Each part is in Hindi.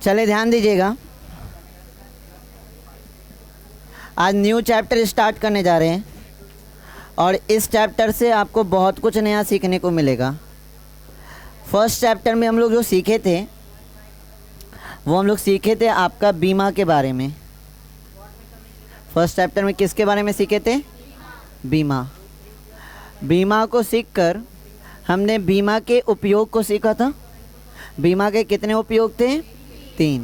चले ध्यान दीजिएगा, आज न्यू चैप्टर स्टार्ट करने जा रहे हैं और इस चैप्टर से आपको बहुत कुछ नया सीखने को मिलेगा। फर्स्ट चैप्टर में हम लोग जो सीखे थे वो हम लोग सीखे थे आपका बीमा के बारे में। फर्स्ट चैप्टर में किसके बारे में सीखे थे? बीमा। बीमा को सीखकर हमने बीमा के उपयोग को सीखा था। बीमा के कितने उपयोग थे? 3।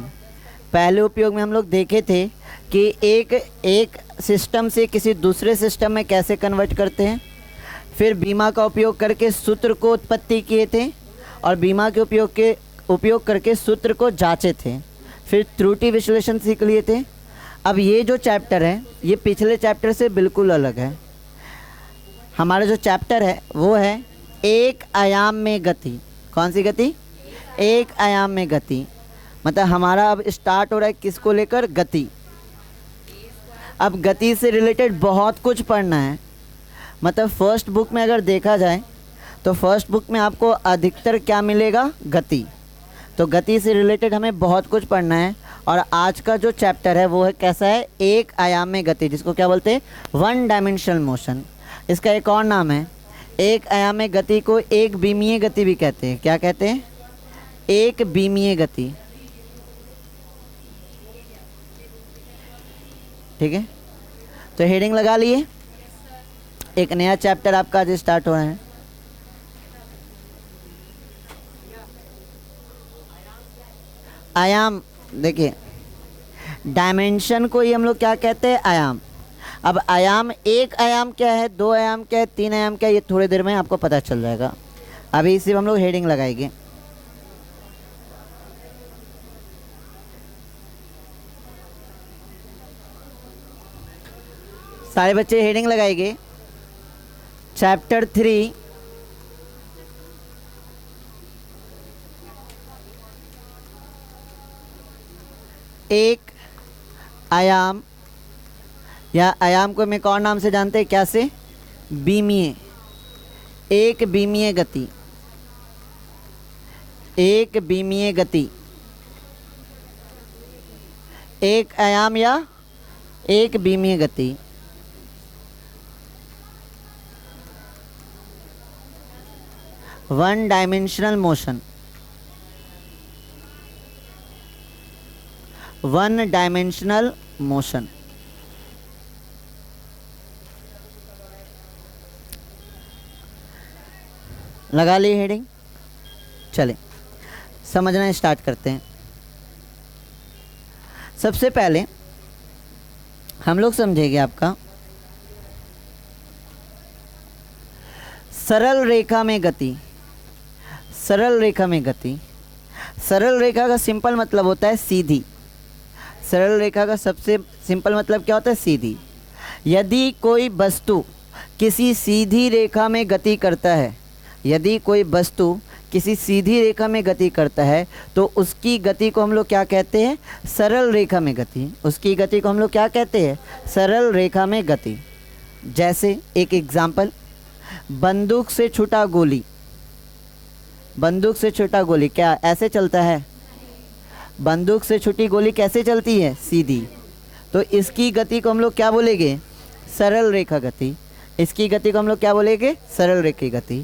पहले उपयोग में हम लोग देखे थे कि एक सिस्टम से किसी दूसरे सिस्टम में कैसे कन्वर्ट करते हैं। फिर बीमा का उपयोग करके सूत्र को उत्पत्ति किए थे और बीमा के उपयोग करके सूत्र को जांचे थे। फिर त्रुटि विश्लेषण सीख लिए थे। अब ये जो चैप्टर है ये पिछले चैप्टर से बिल्कुल अलग है। हमारा जो चैप्टर है वो है एक आयाम में गति। कौन सी गति? एक आयाम में गति। मतलब हमारा अब स्टार्ट हो रहा है किसको लेकर? गति। अब गति से रिलेटेड बहुत कुछ पढ़ना है। मतलब फर्स्ट बुक में अगर देखा जाए तो फर्स्ट बुक में आपको अधिकतर क्या मिलेगा? गति। तो गति से रिलेटेड हमें बहुत कुछ पढ़ना है। और आज का जो चैप्टर है वो है कैसा है? एक आयाम में गति, जिसको क्या बोलते हैं? 1 डायमेंशनल मोशन। इसका एक और नाम है, एक आयाम में गति को एक बीमीय गति भी कहते हैं। क्या कहते हैं? एक बीमीय गति। ठीक है, तो हेडिंग लगा लिए। एक नया चैप्टर आपका आज स्टार्ट हो रहा है। आयाम, देखिए डायमेंशन को ही हम लोग क्या कहते हैं? आयाम। अब आयाम, एक आयाम क्या है, 2 आयाम क्या है, 3 आयाम क्या है, ये थोड़ी देर में आपको पता चल जाएगा। अभी सिर्फ हम लोग हेडिंग लगाएंगे। सारे बच्चे हेडिंग लगाएंगे। चैप्टर 3 एक आयाम, या आयाम को हम एक और नाम से जानते हैं, क्या से? बीमीय। एक बीमीय गति। एक बीमीय गति। एक आयाम या एक बीमीय गति। One dimensional motion. 1 dimensional motion. लगा ली हेडिंग? चले समझना स्टार्ट करते हैं। सबसे पहले हम लोग समझेंगे आपका सरल रेखा में गति। सरल रेखा में गति। सरल रेखा का सिंपल मतलब होता है सीधी। सरल रेखा का सबसे सिंपल मतलब क्या होता है? सीधी। यदि कोई वस्तु किसी सीधी रेखा में गति करता है, यदि कोई वस्तु किसी सीधी रेखा में गति करता है तो उसकी गति को हम लोग क्या कहते हैं? सरल रेखा में गति। उसकी गति को हम लोग क्या कहते हैं? सरल रेखा में गति। जैसे एक एग्जाम्पल, बंदूक से छूटा गोली। बंदूक से छूटा गोली क्या ऐसे चलता है? बंदूक से छूटी गोली कैसे चलती है? सीधी। तो इसकी गति को हम लोग क्या बोलेंगे? सरल रेखा गति। इसकी गति को हम लोग क्या बोलेंगे? सरल रेखा गति।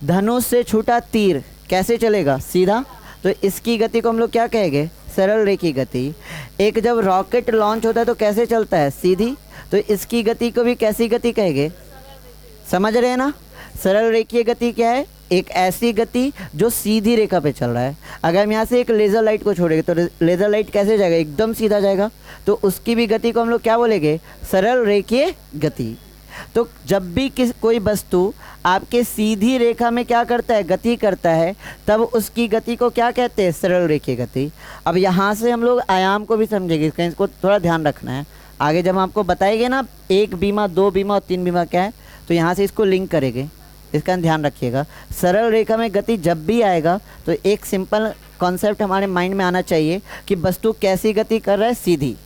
धनुष से छूटा तीर कैसे चलेगा? सीधा। तो इसकी गति को हम लोग क्या कहेंगे? सरल रेखी गति। एक जब रॉकेट लॉन्च होता है तो कैसे चलता है? सीधी। तो इसकी गति को भी कैसी गति कहेंगे? समझ रहे हैं ना? सरल रेखीय गति क्या है? एक ऐसी गति जो सीधी रेखा पे चल रहा है। अगर हम यहाँ से एक लेज़र लाइट को छोड़ेंगे तो लेज़र लाइट कैसे जाएगा? एकदम सीधा जाएगा। तो उसकी भी गति को हम लोग क्या बोलेंगे? सरल रेखीय गति। तो जब भी कोई वस्तु आपके सीधी रेखा में क्या करता है? गति करता है, तब उसकी गति को क्या कहते हैं? सरल रेखीय गति। अब यहाँ से हम लोग आयाम को भी समझेंगे, इसको थोड़ा ध्यान रखना है। आगे जब हम आपको बताएंगे ना एक बीमा, 2 बीमा और 3 बीमा क्या है, तो यहाँ से इसको लिंक करेंगे। इसका ध्यान रखिएगा। सरल रेखा में गति जब भी आएगा तो एक सिंपल कॉन्सेप्ट हमारे माइंड में आना चाहिए कि वस्तु कैसी गति कर रहा है? सीधी।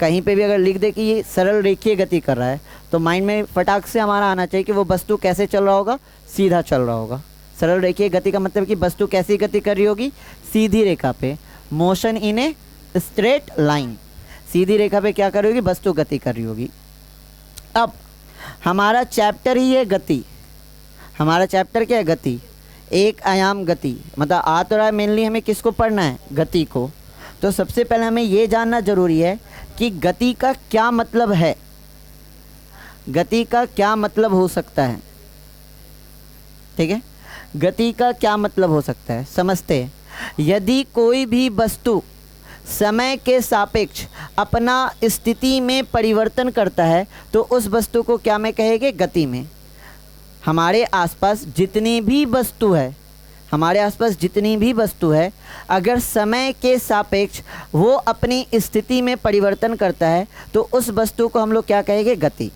कहीं पे भी अगर लिख दे कि ये सरल रेखीय गति कर रहा है तो माइंड में फटाक से हमारा आना चाहिए कि वो वस्तु कैसे चल रहा होगा? सीधा चल रहा होगा। सरल रेखीय गति का मतलब कि वस्तु कैसी गति कर रही होगी? सीधी रेखा पे। Motion in a straight line, सीधी रेखा पे क्या कर रही होगी, वस्तु गति कर रही होगी। अब हमारा चैप्टर ही है गति, हमारा चैप्टर क्या है, गति, एक आयाम गति, मतलब आ तो रहा है मेनली हमें किसको पढ़ना है, गति को। तो सबसे पहले हमें ये जानना जरूरी है कि गति का क्या मतलब है, गति का क्या मतलब हो सकता है, ठीक है, गति का क्या मतलब हो सकता है समझते हैं। यदि कोई भी वस्तु समय के सापेक्ष अपना स्थिति में परिवर्तन करता है तो उस वस्तु को क्या में कहेंगे, गति में। हमारे आसपास जितनी भी वस्तु है, हमारे आसपास जितनी भी वस्तु है, अगर समय के सापेक्ष वो अपनी स्थिति में परिवर्तन करता है तो उस वस्तु को हम लोग क्या कहेंगे, गति।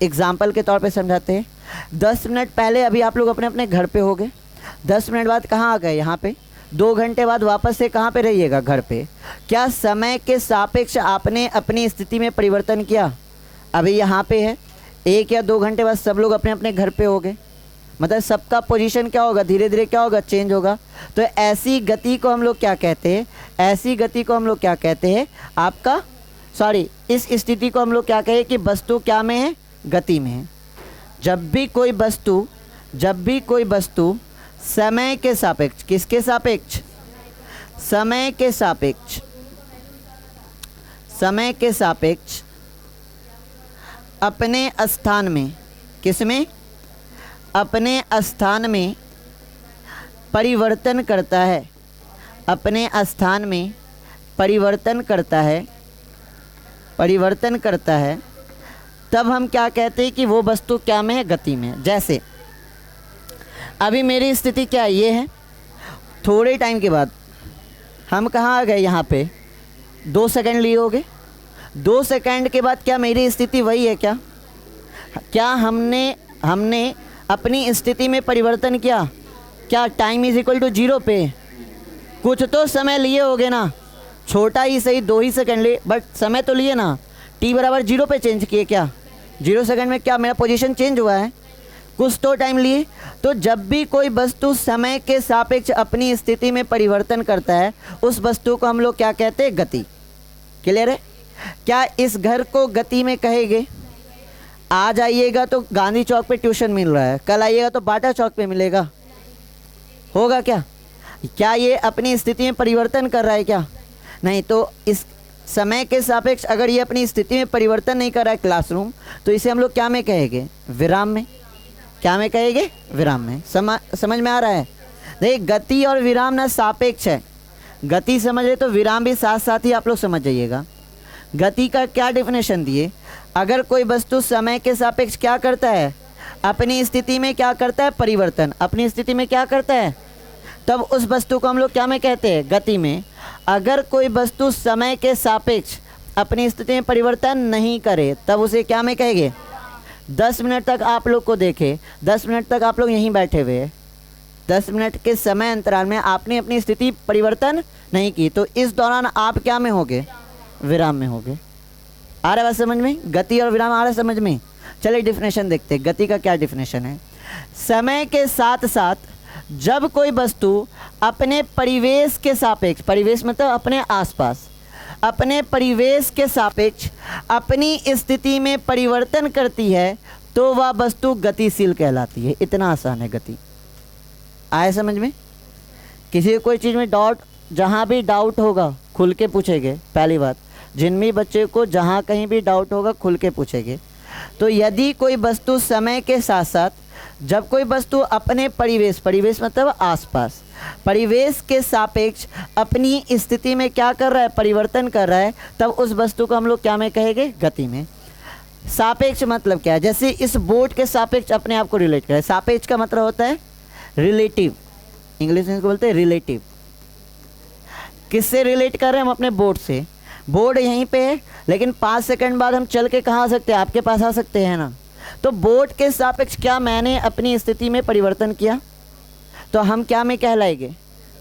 एग्जाम्पल के तौर पे समझाते हैं। 10 मिनट पहले अभी आप लोग अपने अपने घर पे हो गए, 10 मिनट बाद कहाँ आ गए, यहाँ पे। 2 घंटे बाद वापस से कहाँ पे रहिएगा, घर पे। क्या समय के सापेक्ष आपने अपनी स्थिति में परिवर्तन किया, अभी यहाँ पे है, 1 या 2 घंटे बाद सब लोग अपने अपने घर पे हो गए, मतलब सबका पोजीशन क्या होगा, धीरे धीरे क्या होगा, चेंज होगा। तो ऐसी गति को हम लोग क्या कहते हैं, ऐसी गति को हम लोग क्या कहते हैं, आपका इस स्थिति को हम लोग क्या कहें कि वस्तु क्या में है, गति में है। जब भी कोई वस्तु समय के सापेक्ष, किसके सापेक्ष, समय के सापेक्ष, समय के सापेक्ष अपने स्थान में, किसमें, अपने स्थान में परिवर्तन करता है, अपने स्थान में परिवर्तन करता है, तब हम क्या कहते हैं कि वो वस्तु क्या में है, गति में है। जैसे अभी मेरी स्थिति क्या है, ये है, थोड़े टाइम के बाद हम कहाँ आ गए, यहाँ पे 2 सेकंड लिए होगे, 2 सेकंड के बाद क्या मेरी स्थिति वही है, क्या हमने अपनी स्थिति में परिवर्तन किया, क्या टाइम इज इक्वल टू 0 पे, कुछ तो समय लिए होगे ना, छोटा ही सही 2 ही सेकंड लिए, बट समय तो लिए ना, t बराबर 0 पे चेंज किए, क्या 0 सेकंड में क्या मेरा पोजीशन चेंज हुआ है, कुछ तो टाइम लिए। तो जब भी कोई वस्तु समय के सापेक्ष अपनी स्थिति में परिवर्तन करता है उस वस्तु को हम लोग क्या कहते हैं, गति। क्लियर है। क्या इस घर को गति में कहेंगे, आज आइएगा तो गांधी चौक पे ट्यूशन मिल रहा है, कल आइएगा तो बाटा चौक पे मिलेगा, होगा क्या ये अपनी स्थिति में परिवर्तन कर रहा है, क्या नहीं। तो इस समय के सापेक्ष अगर ये अपनी स्थिति में परिवर्तन नहीं कर रहा है क्लासरूम, तो इसे हम लोग क्या में कहेंगे, विराम में। क्या में कहेंगे, विराम में। समझ में आ रहा है। देखिए गति और विराम ना सापेक्ष है, गति समझ रहे तो विराम भी साथ साथ ही आप लोग समझ जाइएगा। गति का क्या डेफिनेशन दिए, अगर कोई वस्तु समय के सापेक्ष क्या करता है, अपनी स्थिति में क्या करता है, परिवर्तन, अपनी स्थिति में क्या करता है, तब उस वस्तु को हम लोग क्या में कहते हैं, गति में। अगर कोई वस्तु समय के सापेक्ष अपनी स्थिति में परिवर्तन नहीं करे तब उसे क्या में कहेंगे। 10 मिनट तक आप लोग को देखे, 10 मिनट तक आप लोग यहीं बैठे हुए, 10 मिनट के समय अंतराल में आपने अपनी स्थिति परिवर्तन नहीं की, तो इस दौरान आप क्या में होगे, विराम में होगे। आ रहा है बात समझ में, गति और विराम आ रहा है समझ में। चलिए डिफिनेशन देखते हैं, गति का क्या डिफिनेशन है। समय के साथ साथ जब कोई वस्तु अपने परिवेश के सापेक्ष, परिवेश मतलब अपने आसपास, अपने परिवेश के सापेक्ष अपनी स्थिति में परिवर्तन करती है तो वह वस्तु गतिशील कहलाती है। इतना आसान है गति। आए समझ में। किसी कोई चीज़ में डाउट, जहाँ भी डाउट होगा खुल के पूछेंगे। पहली बात, जिन भी बच्चे को जहाँ कहीं भी डाउट होगा खुल के पूछेंगे। तो यदि कोई वस्तु समय के साथ साथ जब कोई वस्तु अपने परिवेश, परिवेश मतलब आसपास, परिवेश के सापेक्ष अपनी स्थिति में क्या कर रहा है, परिवर्तन कर रहा है, तब उस वस्तु को हम लोग क्या में कहेंगे, गति में। सापेक्ष मतलब क्या है, जैसे इस बोर्ड के सापेक्ष अपने आप को रिलेट करें। सापेक्ष का मतलब होता है रिलेटिव, इंग्लिश में इसको बोलते हैं रिलेटिव। किससे रिलेट कर रहे हैं हम, अपने बोर्ड से। बोर्ड यहीं पे है लेकिन 5 सेकंड बाद हम चल के कहाँ आ सकते हैं, आपके पास आ सकते हैं ना। तो बोर्ड के सापेक्ष क्या मैंने अपनी स्थिति में परिवर्तन किया तो हम क्या में कहलाएंगे,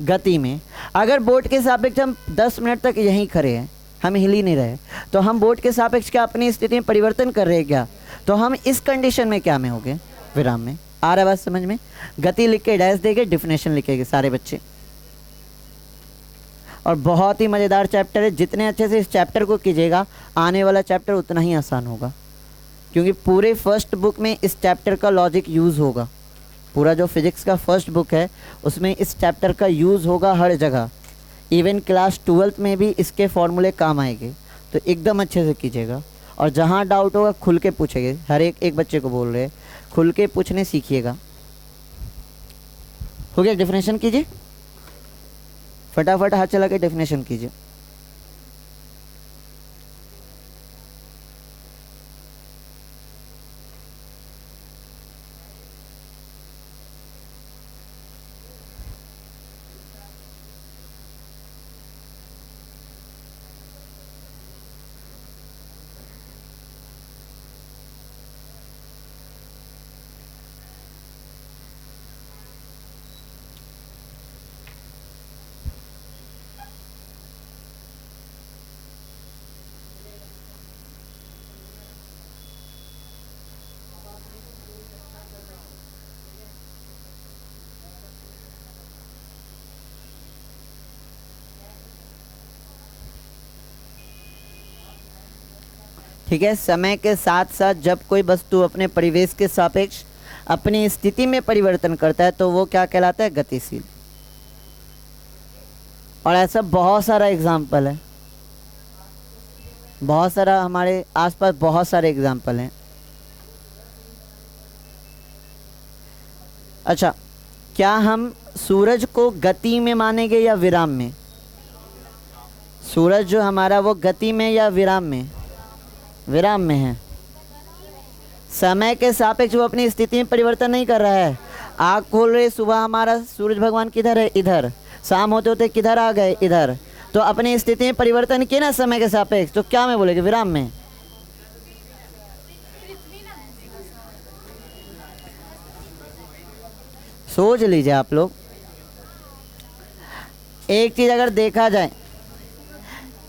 गति में। अगर बोर्ड के सापेक्ष हम 10 मिनट तक यहीं खड़े हैं, हम हिल ही नहीं रहे, तो हम बोर्ड के सापेक्ष क्या अपनी स्थिति में परिवर्तन कर रहे हैं क्या, तो हम इस कंडीशन में क्या में होंगे, विराम में। आ रहा बात समझ में। गति लिख के डैश देंगे, डिफिनेशन लिखेंगे सारे बच्चे। और बहुत ही मज़ेदार चैप्टर है। जितने अच्छे से इस चैप्टर को कीजिएगा आने वाला चैप्टर उतना ही आसान होगा, क्योंकि पूरे फर्स्ट बुक में इस चैप्टर का लॉजिक यूज़ होगा। पूरा जो फिज़िक्स का फर्स्ट बुक है उसमें इस चैप्टर का यूज़ होगा हर जगह। इवन क्लास 12th में भी इसके फॉर्मूले काम आएंगे। तो एकदम अच्छे से कीजिएगा और जहाँ डाउट होगा खुल के पूछेंगे। हर एक बच्चे को बोल रहे हैं खुल के पूछने सीखिएगा। हो गया? डेफिनेशन कीजिए, फटाफट हाथ चला के डेफिनेशन कीजिए। ठीक है, समय के साथ साथ जब कोई वस्तु अपने परिवेश के सापेक्ष अपनी स्थिति में परिवर्तन करता है तो वो क्या कहलाता है? गतिशील। और ऐसा बहुत सारा एग्जाम्पल है, बहुत सारा हमारे आसपास बहुत सारे एग्जाम्पल हैं। अच्छा, क्या हम सूरज को गति में मानेंगे या विराम में? सूरज जो हमारा वो गति में या विराम में? विराम में है। समय के सापेक्ष वो अपनी स्थिति में परिवर्तन नहीं कर रहा है। आँख खोल रहे, सुबह हमारा सूरज भगवान किधर है? इधर। शाम होते होते किधर आ गए? इधर। तो अपनी स्थिति में परिवर्तन किए ना समय के सापेक्ष, तो क्या में बोलेंगे? विराम में। सोच लीजिए आप लोग। एक चीज़ अगर देखा जाए,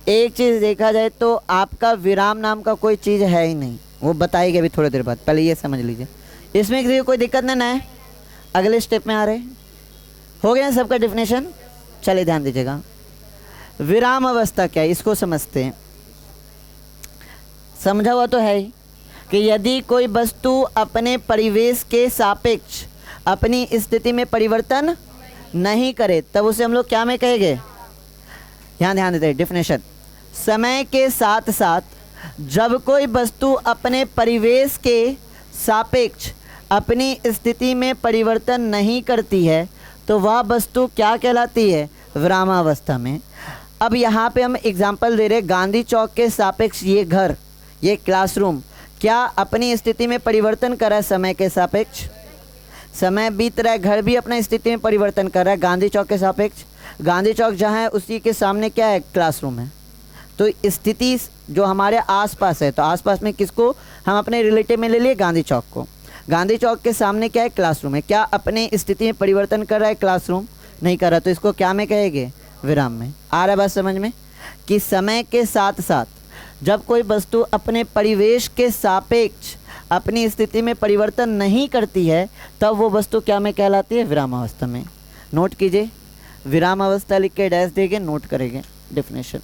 एक चीज़ देखा जाए तो आपका विराम नाम का कोई चीज़ है ही नहीं। वो बताएगी अभी थोड़ी देर बाद, पहले ये समझ लीजिए। इसमें किसी को कोई दिक्कत नहीं है? अगले स्टेप में आ रहे हो गया सबका डेफिनेशन। चलिए ध्यान दीजिएगा, विराम अवस्था क्या है इसको समझते हैं। समझा हुआ तो है ही कि यदि कोई वस्तु अपने परिवेश के सापेक्ष अपनी स्थिति में परिवर्तन नहीं करे तब उसे हम लोग क्या में कहेंगे? यहाँ ध्यान देते हैं डेफिनेशन। समय के साथ साथ जब कोई वस्तु अपने परिवेश के सापेक्ष अपनी स्थिति में परिवर्तन नहीं करती है तो वह वस्तु क्या कहलाती है? विरामावस्था में। अब यहाँ पे हम एग्जांपल दे रहे, गांधी चौक के सापेक्ष ये घर, ये क्लासरूम क्या अपनी स्थिति में परिवर्तन कर रहा है? समय के सापेक्ष। समय बीत रहा है, घर भी अपना स्थिति में परिवर्तन कर रहा है गांधी चौक के सापेक्ष। गांधी चौक जहाँ है उसी के सामने क्या है? क्लासरूम है। तो स्थिति जो हमारे आसपास है, तो आसपास में किसको हम अपने रिलेटिव में ले लिए? गांधी चौक को। गांधी चौक के सामने क्या है? क्लासरूम है। क्या अपने स्थिति में परिवर्तन कर रहा है? क्लासरूम नहीं कर रहा, तो इसको क्या में कहेंगे? विराम में। आ रहा है बात समझ में? कि समय के साथ साथ जब कोई वस्तु अपने परिवेश के सापेक्ष अपनी स्थिति में परिवर्तन नहीं करती है तब वो वस्तु क्या में कहलाती है? विरामावस्था में। नोट कीजिए, विरामावस्था लिख के डैश देंगे, नोट करेंगे डेफिनेशन।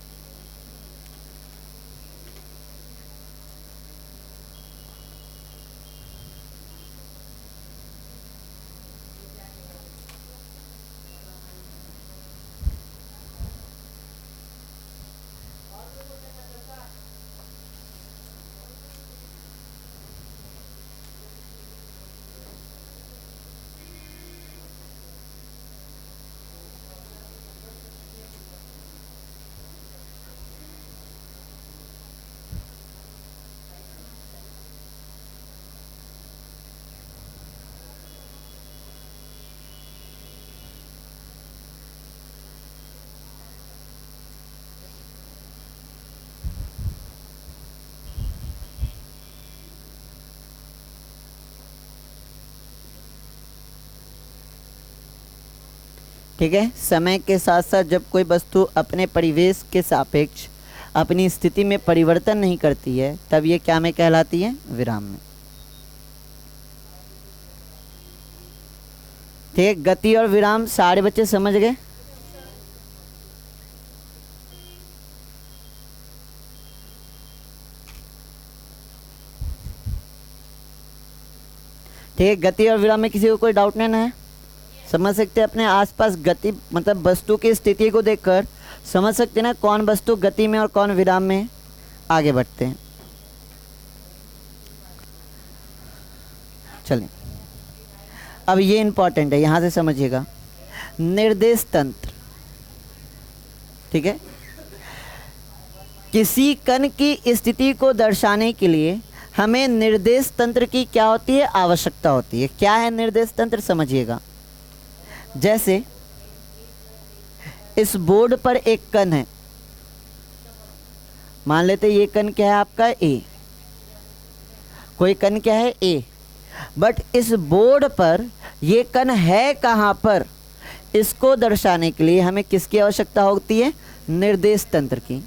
ठीक है, समय के साथ साथ जब कोई वस्तु अपने परिवेश के सापेक्ष अपनी स्थिति में परिवर्तन नहीं करती है तब ये क्या में कहलाती है? विराम में। ठीक है, गति और विराम सारे बच्चे समझ गए? ठीक है, गति और विराम में किसी को कोई डाउट नहीं ना है? समझ सकते हैं अपने आसपास गति मतलब वस्तु की स्थिति को देखकर समझ सकते हैं ना कौन वस्तु गति में और कौन विराम में आगे बढ़ते हैं। चलिए अब ये इंपॉर्टेंट है, यहाँ से समझिएगा। निर्देश तंत्र, ठीक है, किसी कण की स्थिति को दर्शाने के लिए हमें निर्देश तंत्र की क्या होती है, आवश्यकता होती है। क्या है निर्देश तंत्र, समझिएगा। जैसे इस बोर्ड पर एक कण है, मान लेते ये कण क्या है आपका ए, कोई कण क्या है ए, बट इस बोर्ड पर ये कण है कहाँ पर, इसको दर्शाने के लिए हमें किसकी आवश्यकता होती है, निर्देश तंत्र की।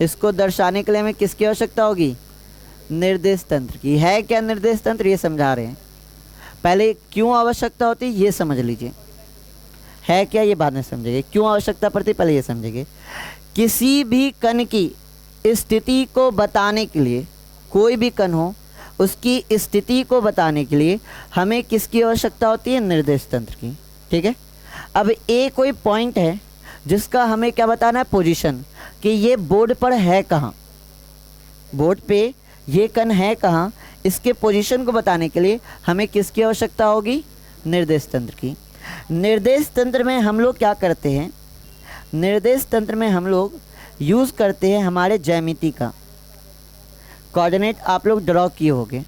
इसको दर्शाने के लिए हमें किसकी आवश्यकता होगी, निर्देश तंत्र की। है क्या निर्देश तंत्र, ये समझा रहे हैं। पहले क्यों आवश्यकता होती है ये समझ लीजिए, है क्या ये बाद में समझेंगे। क्यों आवश्यकता पड़ती पहले ये समझेंगे। किसी भी कण की स्थिति को बताने के लिए, कोई भी कण हो उसकी स्थिति को बताने के लिए हमें किसकी आवश्यकता होती है, निर्देश तंत्र की। ठीक है, अब ए कोई पॉइंट है जिसका हमें क्या बताना है, पोजीशन, कि ये बोर्ड पर है कहाँ, बोर्ड पे ये कण है कहाँ, इसके पोजीशन को बताने के लिए हमें किसकी आवश्यकता होगी, निर्देश तंत्र की। निर्देश तंत्र में हम लोग क्या करते हैं, निर्देश तंत्र में हम लोग यूज़ करते हैं हमारे ज्यामिति का। कोऑर्डिनेट आप लोग ड्रॉ किए होंगे,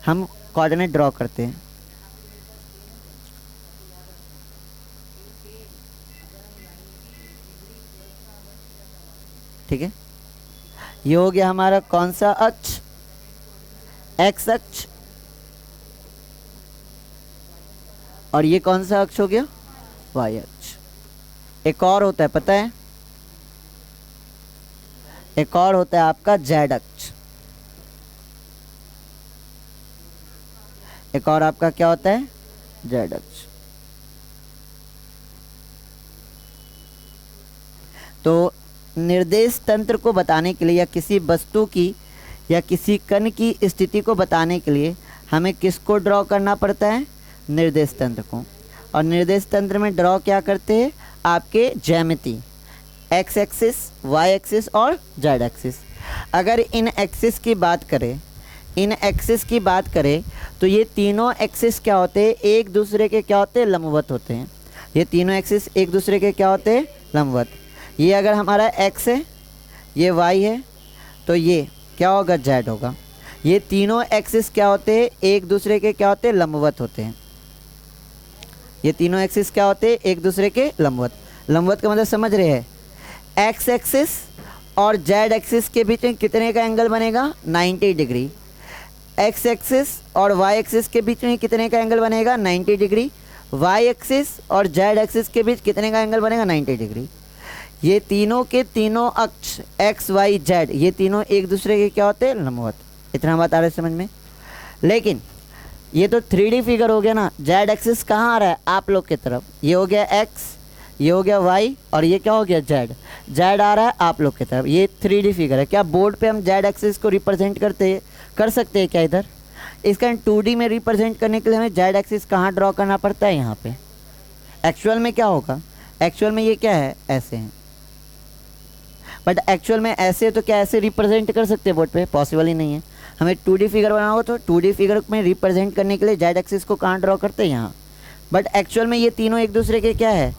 हम कोऑर्डिनेट ड्रॉ करते हैं। ठीक है, ये हो गया हमारा कौन सा अक्ष, एक्स अक्ष, और ये कौन सा अक्ष हो गया, वाई अक्ष। एक और होता है पता है, एक और होता है आपका जेड अक्ष। एक और आपका क्या होता है, जेड अक्ष। तो निर्देश तंत्र को बताने के लिए या किसी वस्तु की या किसी कण की स्थिति को बताने के लिए हमें किसको ड्रॉ करना पड़ता है, निर्देश तंत्र को। और निर्देश तंत्र में ड्रॉ क्या करते हैं, आपके ज्यामिति, एक्स एक्सिस, वाई एक्सिस और जेड एक्सिस। अगर इन एक्सिस की बात करें, इन एक्सिस की बात करें तो ये तीनों एक्सिस क्या होते हैं, एक दूसरे के क्या होते हैं, लंबवत होते हैं। ये तीनों एक्सिस एक दूसरे के क्या होते हैं, लंबवत। ये अगर हमारा एक्स है, ये वाई है, तो ये क्या होगा, जेड होगा। ये तीनों एक्सिस क्या होते हैं, एक दूसरे के क्या होते हैं, लंबवत होते हैं। ये तीनों एक्सिस क्या होते हैं, एक दूसरे के लंबवत। लंबवत का मतलब समझ रहे हैं, एक्स एक्सिस और जेड एक्सिस के बीच में कितने का एंगल बनेगा, 90 डिग्री। एक्स एक्सिस और वाई एक्सिस के बीच में कितने का एंगल बनेगा, 90 डिग्री। वाई एक्सिस और जेड एक्सिस के बीच कितने का एंगल बनेगा, 90 डिग्री। ये तीनों के तीनों अक्ष एक्स वाई जेड, ये तीनों एक दूसरे के क्या होते हैं, लंबवत। इतना बात आ रहा है समझ में। लेकिन ये तो 3D फिगर हो गया ना, जेड एक्सिस कहाँ आ रहा है, आप लोग की तरफ। ये हो गया एक्स, ये हो गया वाई, और ये क्या हो गया, जेड। जेड आ रहा है आप लोग की तरफ। ये 3D फिगर है। क्या बोर्ड पे हम जेड एक्सिस को रिप्रेजेंट कर सकते हैं क्या इधर? इसका 2D में रिप्रेजेंट करने के लिए हमें जेड एक्सिस कहाँ ड्रॉ करना पड़ता है, यहाँ पे। एक्चुअल में क्या होगा, एक्चुअल में ये क्या है, ऐसे हैं। बट एक्चुअल में ऐसे तो क्या ऐसे रिप्रेजेंट कर सकते हैं बोर्ड पे, पॉसिबल ही नहीं है। हमें 2D फिगर बनाना होगा तो 2D फिगर में रिप्रेजेंट करने के लिए जेड एक्सिस को कहाँ ड्रॉ करते हैं, यहाँ। बट एक्चुअल में ये तीनों एक दूसरे के क्या है,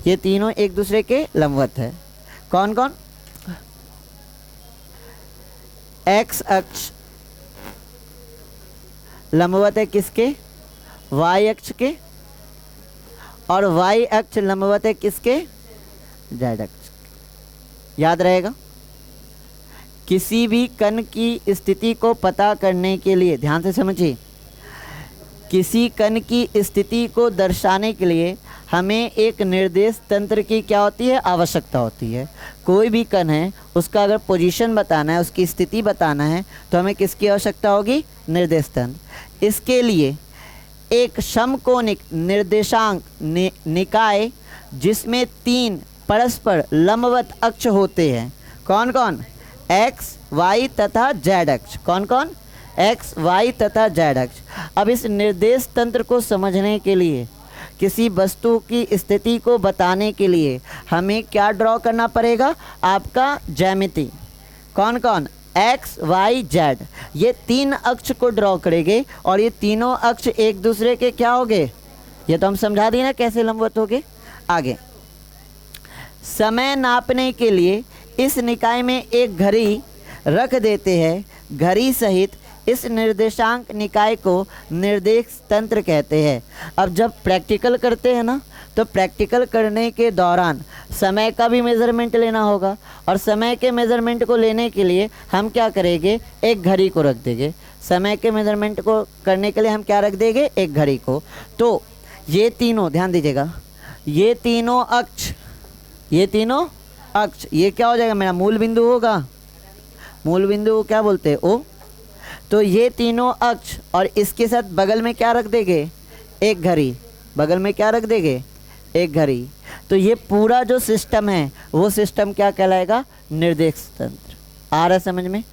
ये तीनों एक दूसरे के लंबवत है। कौन कौन, एक्स अक्ष लंबवत है किसके, वाई अक्ष के, और वाई अक्ष लंबवत है किसके, जेड अक्ष। याद रहेगा। किसी भी कण की स्थिति को पता करने के लिए, ध्यान से समझिए, किसी कण की स्थिति को दर्शाने के लिए हमें एक निर्देश तंत्र की क्या होती है, आवश्यकता होती है। कोई भी कण है उसका अगर पोजीशन बताना है, उसकी स्थिति बताना है, तो हमें किसकी आवश्यकता होगी, निर्देश तंत्र। इसके लिए एक समकोणिक निर्देशांक निकाय जिसमें 3 परस्पर लंबवत अक्ष होते हैं। कौन कौन, एक्स वाई तथा जेड अक्ष। कौन कौन, एक्स वाई तथा जेड अक्ष। अब इस निर्देश तंत्र को समझने के लिए, किसी वस्तु की स्थिति को बताने के लिए हमें क्या ड्रॉ करना पड़ेगा? आपका ज्यामिति। कौन कौन? एक्स वाई जेड, ये 3 अक्ष को ड्रॉ करेंगे और ये तीनों अक्ष एक दूसरे के क्या होंगे? ये तो हम समझा दिए ना कैसे लंबवत होंगे। आगे, समय नापने के लिए इस निकाय में एक घड़ी रख देते हैं। घड़ी सहित इस निर्देशांक निकाय को निर्देश तंत्र कहते हैं। अब जब प्रैक्टिकल करते हैं ना, तो प्रैक्टिकल करने के दौरान समय का भी मेज़रमेंट लेना होगा, और समय के मेज़रमेंट को लेने के लिए हम क्या करेंगे? एक घड़ी को रख देंगे। समय के मेज़रमेंट को करने के लिए हम क्या रख देंगे? एक घड़ी को। तो ये तीनों, ध्यान दीजिएगा, ये तीनों अक्ष, ये तीनों अक्ष, ये क्या हो जाएगा? मेरा मूल बिंदु होगा। मूल बिंदु को क्या बोलते हैं? ओ। तो ये तीनों अक्ष, और इसके साथ बगल में क्या रख देंगे? एक घड़ी। बगल में क्या रख देंगे? एक घड़ी। तो ये पूरा जो सिस्टम है वो सिस्टम क्या कहलाएगा? निर्देश तंत्र। आ रहा है समझ में?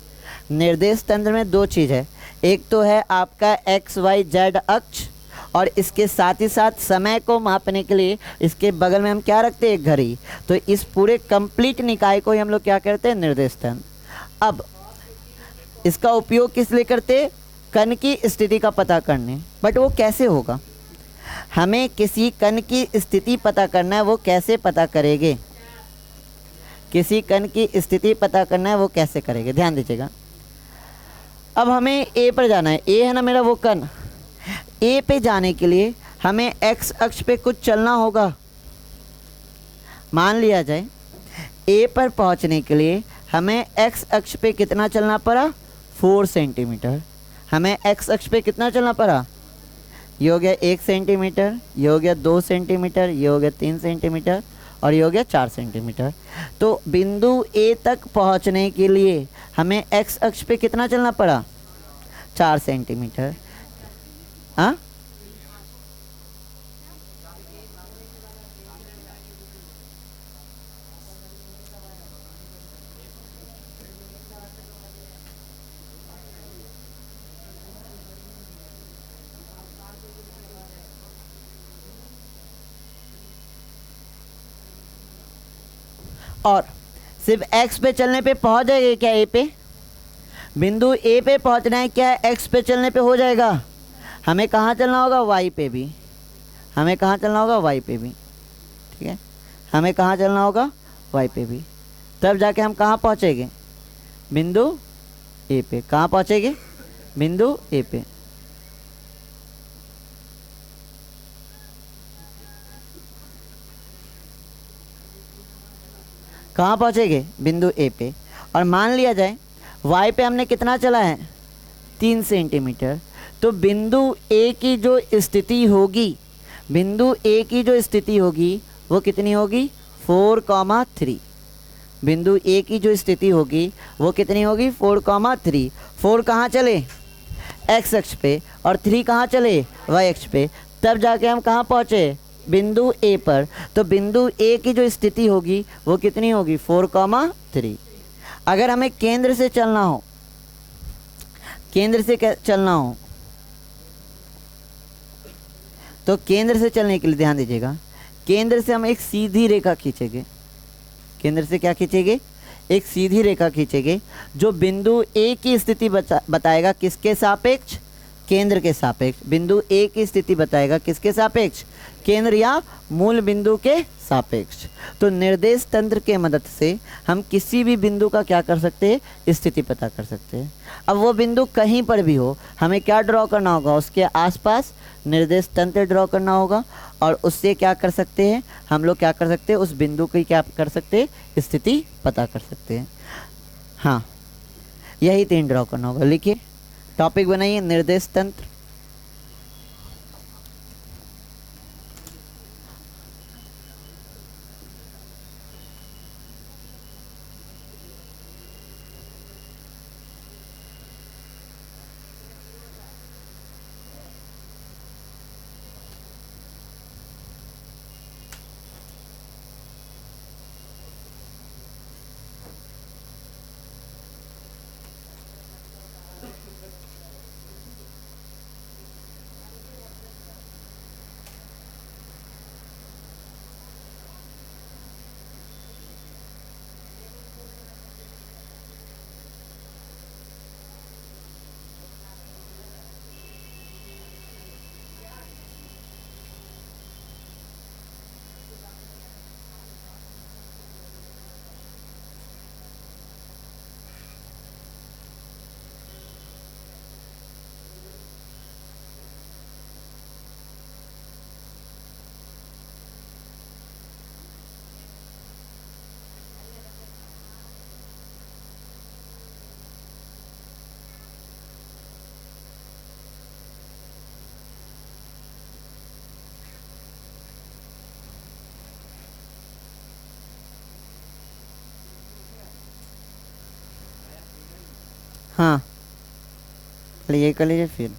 निर्देश तंत्र में 2 चीज़ है, एक तो है आपका एक्स वाई जेड अक्ष, और इसके साथ ही साथ समय को मापने के लिए इसके बगल में हम क्या रखते हैं? एक घड़ी। तो इस पूरे कंप्लीट निकाय को ही हम लोग क्या करते हैं? निर्देश तंत्र। अब इसका उपयोग किस लिए करते? कण की स्थिति का पता करने। बट वो कैसे होगा? हमें किसी कण की स्थिति पता करना है, वो कैसे पता करेंगे? किसी कण की स्थिति पता करना है, वो कैसे करेंगे? ध्यान दीजिएगा। अब हमें ए पर जाना है। ए है ना मेरा वो कण। ए पे जाने के लिए हमें एक्स अक्ष पे कुछ चलना होगा। मान लिया जाए ए पर पहुंचने के लिए हमें एक्स अक्ष पे कितना चलना पड़ा? 4 सेंटीमीटर। हमें एक्स अक्ष पे कितना चलना पड़ा? ये हो गया 1 सेंटीमीटर, ये हो गया 2 सेंटीमीटर, ये हो गया 3 सेंटीमीटर, और ये हो गया 4 सेंटीमीटर। तो बिंदु ए तक पहुंचने के लिए हमें एक्स अक्ष पे कितना चलना पड़ा? 4 सेंटीमीटर। हाँ, और सिर्फ एक्स पे चलने पे पहुंच जाएगा क्या? ए पे, बिंदु ए पे पहुंचना है क्या? एक्स पे चलने पे हो जाएगा? हमें कहाँ चलना होगा? वाई पे भी। हमें कहाँ चलना होगा? वाई पे भी। ठीक है, हमें कहाँ चलना होगा? वाई पे भी। तब जाके हम कहाँ पहुँचेंगे? बिंदु ए पे। कहाँ पहुँचेंगे? बिंदु ए पे। कहाँ पहुँचेंगे? बिंदु ए पे। और मान लिया जाए वाई पे हमने कितना चला है? 3 सेंटीमीटर। तो बिंदु ए की जो स्थिति होगी, बिंदु ए की जो स्थिति होगी वो कितनी होगी? 4,3। बिंदु ए की जो स्थिति होगी वो कितनी होगी? 4,3। 4 कहाँ चले? एक्स अक्ष पे, और 3 कहाँ चले? वाई अक्ष पे। तब जाके हम कहाँ पहुँचे? बिंदु ए पर। तो बिंदु ए की जो स्थिति होगी वो कितनी होगी? 4,3। अगर हमें केंद्र से चलना हो, केंद्र से चलना हो, तो केंद्र से चलने के लिए ध्यान दीजिएगा, केंद्र से हम एक सीधी रेखा खींचेंगे। केंद्र से क्या खींचेंगे? एक सीधी रेखा खींचेंगे जो बिंदु ए की स्थिति बताएगा। किसके सापेक्ष? केंद्र के सापेक्ष। बिंदु ए की स्थिति बताएगा किसके सापेक्ष? केंद्र या मूल बिंदु के सापेक्ष। तो निर्देश तंत्र के मदद से हम किसी भी बिंदु का क्या कर सकते हैं? स्थिति पता कर सकते हैं। अब वो बिंदु कहीं पर भी हो, हमें क्या ड्रॉ करना होगा? उसके आसपास निर्देश तंत्र ड्रॉ करना होगा, और उससे क्या कर सकते हैं हम लोग? क्या कर सकते हैं? उस बिंदु की क्या कर सकते हैं? स्थिति पता कर सकते हैं। हाँ, यही 3 ड्रॉ करना होगा। लिखिए, टॉपिक बनाइए निर्देश तंत्र। हाँ, पहले ये कर लीजिए फिर।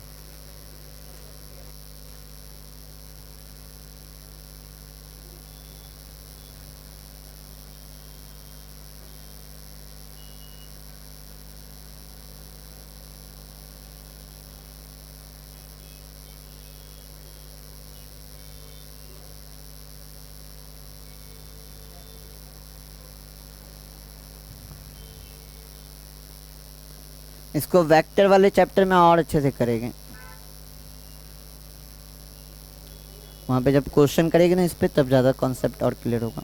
इसको वेक्टर वाले चैप्टर में और अच्छे से करेंगे, वहाँ पे जब क्वेश्चन करेंगे ना इस पे, तब ज़्यादा कॉन्सेप्ट और क्लियर होगा।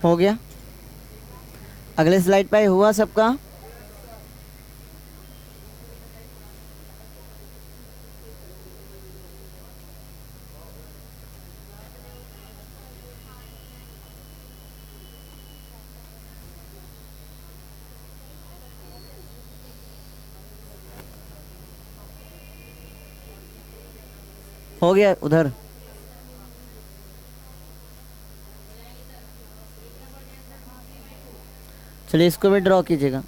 हो गया, अगले स्लाइड पे हुआ सबका। हो गया उधर। चलिए इसको भी ड्रॉ कीजिएगा।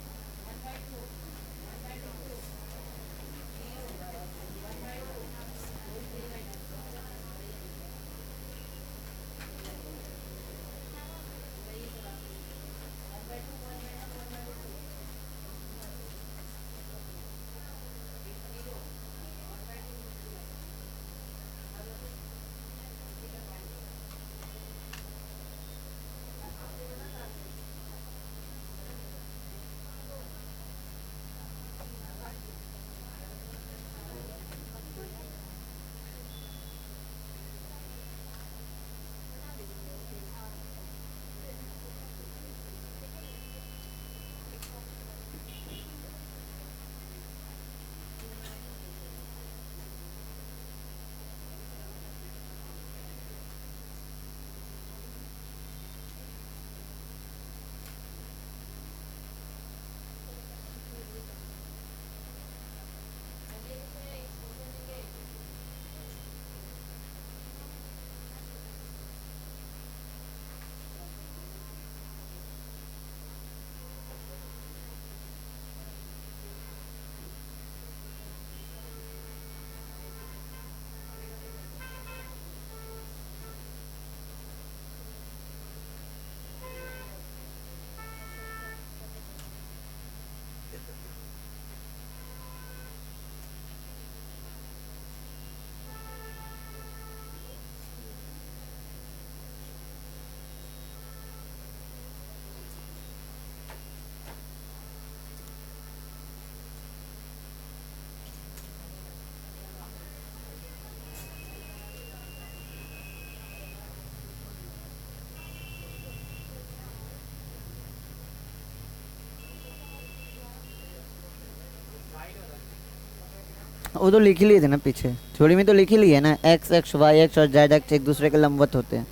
वो तो लिख ही लिए थे ना पीछे, थ्योरी में तो लिख ही ली है ना, एक्स एक्स वाई एक्स और जेड एक्स एक दूसरे के लंबवत होते हैं।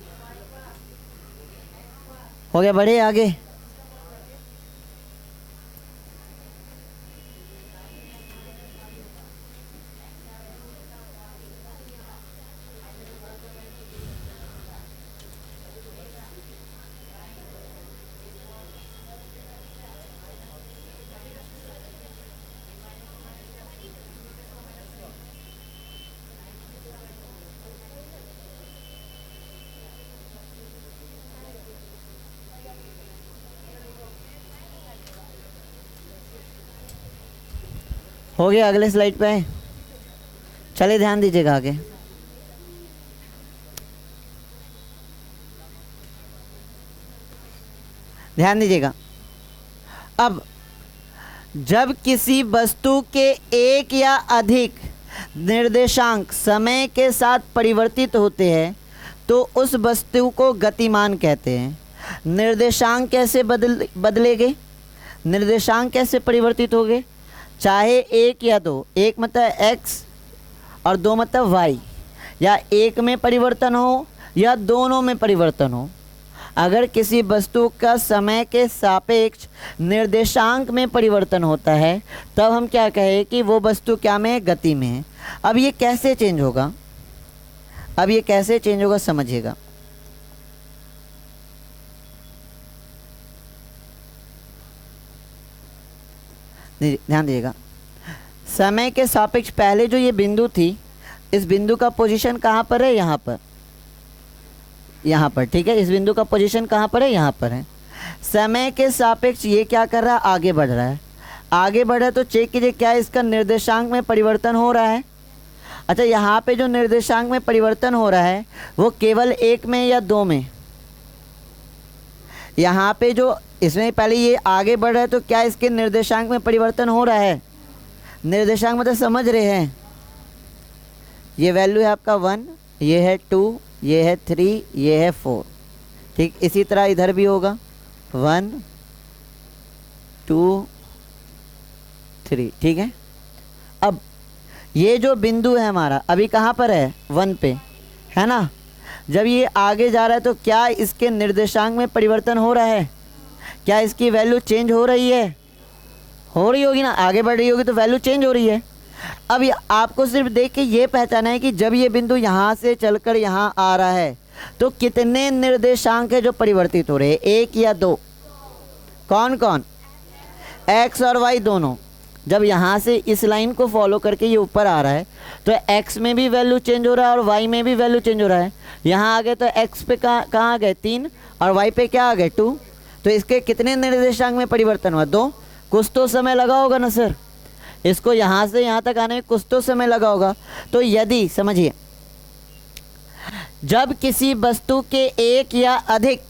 हो गया, बढ़े आगे। हो गया, अगले स्लाइड पे आए। चलिए ध्यान दीजिएगा आगे। ध्यान दीजिएगा। अब जब किसी वस्तु के एक या अधिक निर्देशांक समय के साथ परिवर्तित होते हैं तो उस वस्तु को गतिमान कहते हैं। निर्देशांक कैसे बदलेंगे? निर्देशांक कैसे परिवर्तित होंगे? चाहे एक या दो, एक मतलब एक्स और दो मतलब वाई, या एक में परिवर्तन हो या दोनों में परिवर्तन हो, अगर किसी वस्तु का समय के सापेक्ष निर्देशांक में परिवर्तन होता है तब हम क्या कहें कि वो वस्तु क्या में है? गति में है। अब ये कैसे चेंज होगा? अब ये कैसे चेंज होगा समझिएगा। ध्यान दीजिएगा। समय के सापेक्ष पहले जो ये बिंदु थी, इस बिंदु का पोजीशन कहाँ पर है? यहाँ पर, यहाँ पर, ठीक है। इस बिंदु का पोजीशन कहाँ पर है? यहाँ पर है। समय के सापेक्ष ये क्या कर रहा है? आगे बढ़ रहा है। आगे बढ़ रहा है तो चेक कीजिए क्या इसका निर्देशांक में परिवर्तन हो रहा है? अच्छा, यहाँ पे जो निर्देशांक में परिवर्तन हो रहा है वो केवल एक में या दो में? यहाँ पे जो इसमें पहले ये आगे बढ़ रहा है तो क्या इसके निर्देशांक में परिवर्तन हो रहा है? निर्देशांक मतलब समझ रहे हैं, ये वैल्यू है आपका 1, ये है 2, ये है 3, ये है 4, ठीक। इसी तरह इधर भी होगा 1 2 3, ठीक है। अब ये जो बिंदु है हमारा अभी कहाँ पर है? 1 पे, है ना। जब ये आगे जा रहा है तो क्या इसके निर्देशांक में परिवर्तन हो रहा है? क्या इसकी वैल्यू चेंज हो रही है? हो रही होगी ना, आगे बढ़ रही होगी तो वैल्यू चेंज हो रही है। अब ये आपको सिर्फ देख के ये पहचाना है कि जब ये बिंदु यहाँ से चलकर यहाँ आ रहा है तो कितने निर्देशांक है जो परिवर्तित हो रहे हैं? एक या दो? कौन कौन? एक्स और वाई दोनों। जब यहाँ से इस लाइन को फॉलो करके ये ऊपर आ रहा है तो एक्स में भी वैल्यू चेंज हो रहा है और वाई में भी वैल्यू चेंज हो रहा है। यहाँ आ गए तो एक्स पे कहाँ आ गए? 3, और वाई पे क्या आ गए? 2। तो इसके कितने निर्देशांक में परिवर्तन हुआ? 2। कुछ तो समय लगा होगा ना सर, इसको यहाँ से यहाँ तक आने में कुछ तो समय लगा होगा। तो यदि समझिए, जब किसी वस्तु के एक या अधिक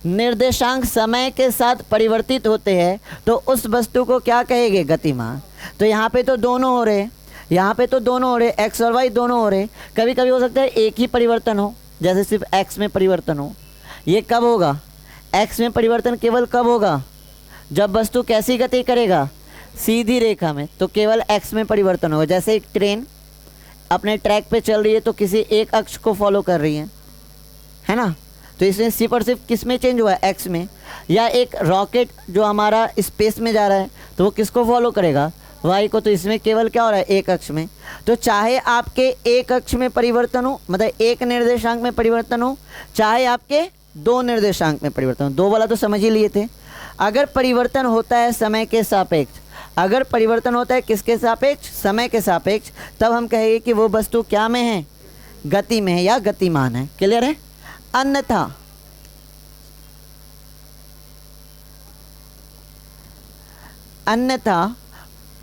निर्देशांक समय के साथ परिवर्तित होते हैं तो उस वस्तु को क्या कहेंगे? गतिमान। तो यहाँ पे तो दोनों हो रहे, यहाँ पे तो दोनों हो रहे, एक्स और वाई दोनों हो रहे। कभी कभी हो सकता है एक ही परिवर्तन हो, जैसे सिर्फ एक्स में परिवर्तन हो। ये कब होगा? एक्स में परिवर्तन केवल कब होगा? जब वस्तु कैसी गति करेगा? सीधी रेखा में, तो केवल एक्स में परिवर्तन होगा। जैसे एक ट्रेन अपने ट्रैक पे चल रही है तो किसी एक अक्ष को फॉलो कर रही है ना, तो इसमें सिर्फ और सिर्फ किस में चेंज हुआ है? एक्स में। या एक रॉकेट जो हमारा स्पेस में जा रहा है तो वो किसको फॉलो करेगा? वाई को। तो इसमें केवल क्या हो रहा है? एक अक्ष में। तो चाहे आपके एक अक्ष में परिवर्तन हो, मतलब एक निर्देशांक में परिवर्तन हो, चाहे आपके दो निर्देशांक में परिवर्तन हो, दो वाला तो समझ ही लिए थे। अगर परिवर्तन होता है समय के सापेक्ष, अगर परिवर्तन होता है किसके सापेक्ष? समय के सापेक्ष, तब हम कहेंगे कि वो वस्तु क्या में है? गति में है या गतिमान है। क्लियर है? अन्यथा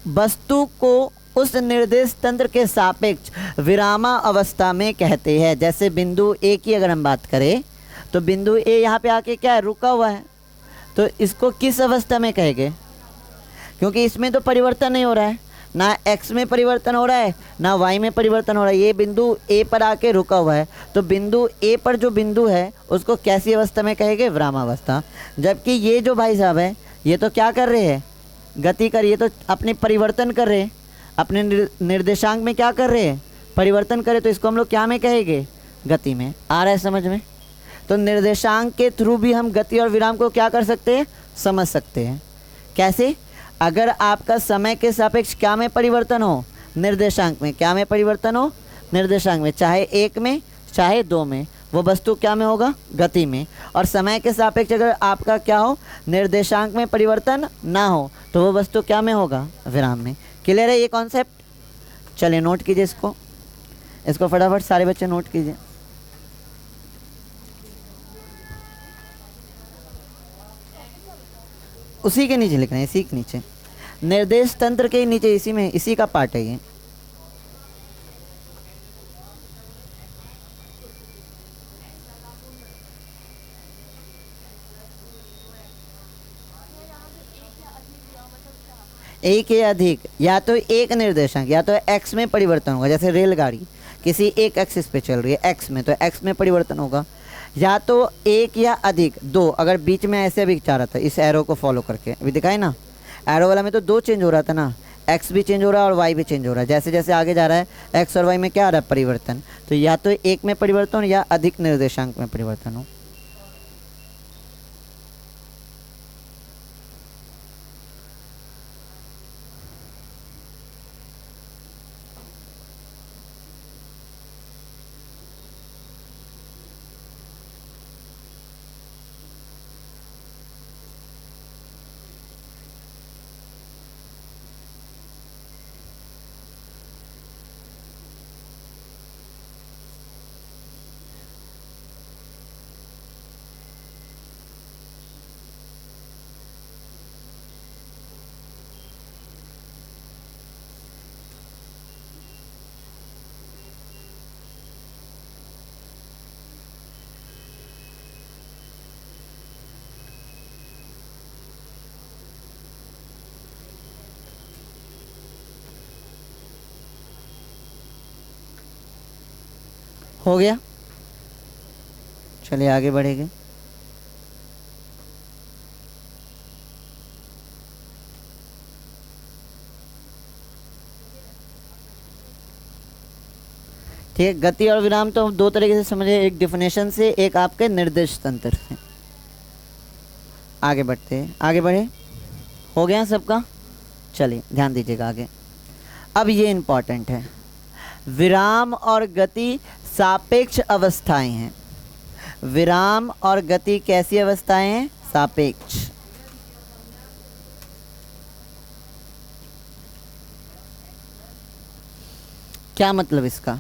वस्तु को उस निर्देश तंत्र के सापेक्ष विरामा अवस्था में कहते हैं। जैसे बिंदु ए की अगर हम बात करें तो बिंदु ए यहाँ पे आके क्या है? रुका हुआ है। तो इसको किस अवस्था में कहेंगे? क्योंकि इसमें तो परिवर्तन नहीं हो रहा है, ना एक्स में परिवर्तन हो रहा है ना वाई में परिवर्तन हो रहा है। ये बिंदु ए पर आके रुका हुआ है, तो बिंदु ए पर जो बिंदु है उसको कैसी अवस्था में कहेंगे? विरामावस्था। जबकि ये जो भाई साहब है ये तो क्या कर रहे हैं? गति कर, ये तो अपने परिवर्तन कर रहे हैं। अपने निर्देशांक में क्या कर रहे हैं, परिवर्तन करें, तो इसको हम लोग क्या में कहेंगे, गति में। आ रहा है समझ में? तो निर्देशांक के थ्रू भी हम गति और विराम को क्या कर सकते हैं, समझ सकते हैं। कैसे? अगर आपका समय के सापेक्ष क्या में परिवर्तन हो, निर्देशांक में, क्या में परिवर्तन हो, निर्देशांक में, चाहे 1 में चाहे 2 में, वो वस्तु क्या में होगा, गति में। और समय के सापेक्ष अगर आपका क्या हो, निर्देशांक में परिवर्तन ना हो, तो वो वस्तु क्या में होगा, विराम में। क्लियर है ये कॉन्सेप्ट? चलिए नोट कीजिए इसको फटाफट सारे बच्चे नोट कीजिए। उसी के नीचे लिखना है, इसी के नीचे, निर्देश तंत्र के नीचे, इसी में, इसी का पार्ट है ये। एक या अधिक, या तो एक निर्देशांक, या तो एक्स में परिवर्तन होगा, जैसे रेलगाड़ी किसी एक एक्सिस पे चल रही है एक्स में, तो एक्स में परिवर्तन होगा। या तो एक या अधिक, 2, अगर बीच में ऐसे भी जा रहा था इस एरो को फॉलो करके, अभी दिखाई ना, एरो वाला में तो 2 चेंज हो रहा था ना, एक्स भी चेंज हो रहा है और वाई भी चेंज हो रहा है। जैसे जैसे आगे जा रहा है एक्स और वाई में क्या आ रहा है, परिवर्तन। तो या तो एक में परिवर्तन या अधिक निर्देशांक में परिवर्तन हो गया। चलिए आगे बढ़ेंगे। ठीक है, गति और विराम तो 2 तरीके से समझे, एक डिफिनेशन से, एक आपके निर्देश तंत्र से। आगे बढ़ते हैं, आगे बढ़े, हो गया सबका? चलिए ध्यान दीजिएगा आगे। अब ये इम्पॉर्टेंट है, विराम और गति सापेक्ष अवस्थाएं हैं। विराम और गति कैसी अवस्थाएं हैं, सापेक्ष। क्या मतलब इसका?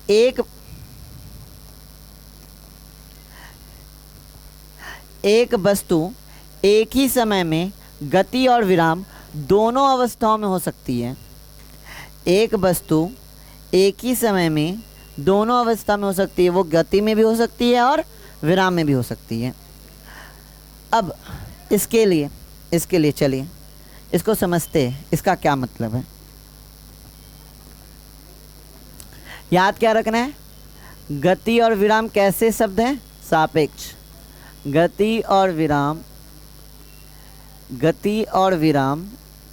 एक वस्तु एक ही समय में गति और विराम दोनों अवस्थाओं में हो सकती है। एक वस्तु एक ही समय में दोनों अवस्था में हो सकती है, वो गति में भी हो सकती है और विराम में भी हो सकती है। अब इसके लिए चलिए इसको समझते हैं, इसका क्या मतलब है। याद क्या रखना है, गति और विराम कैसे शब्द हैं, सापेक्ष। गति और विराम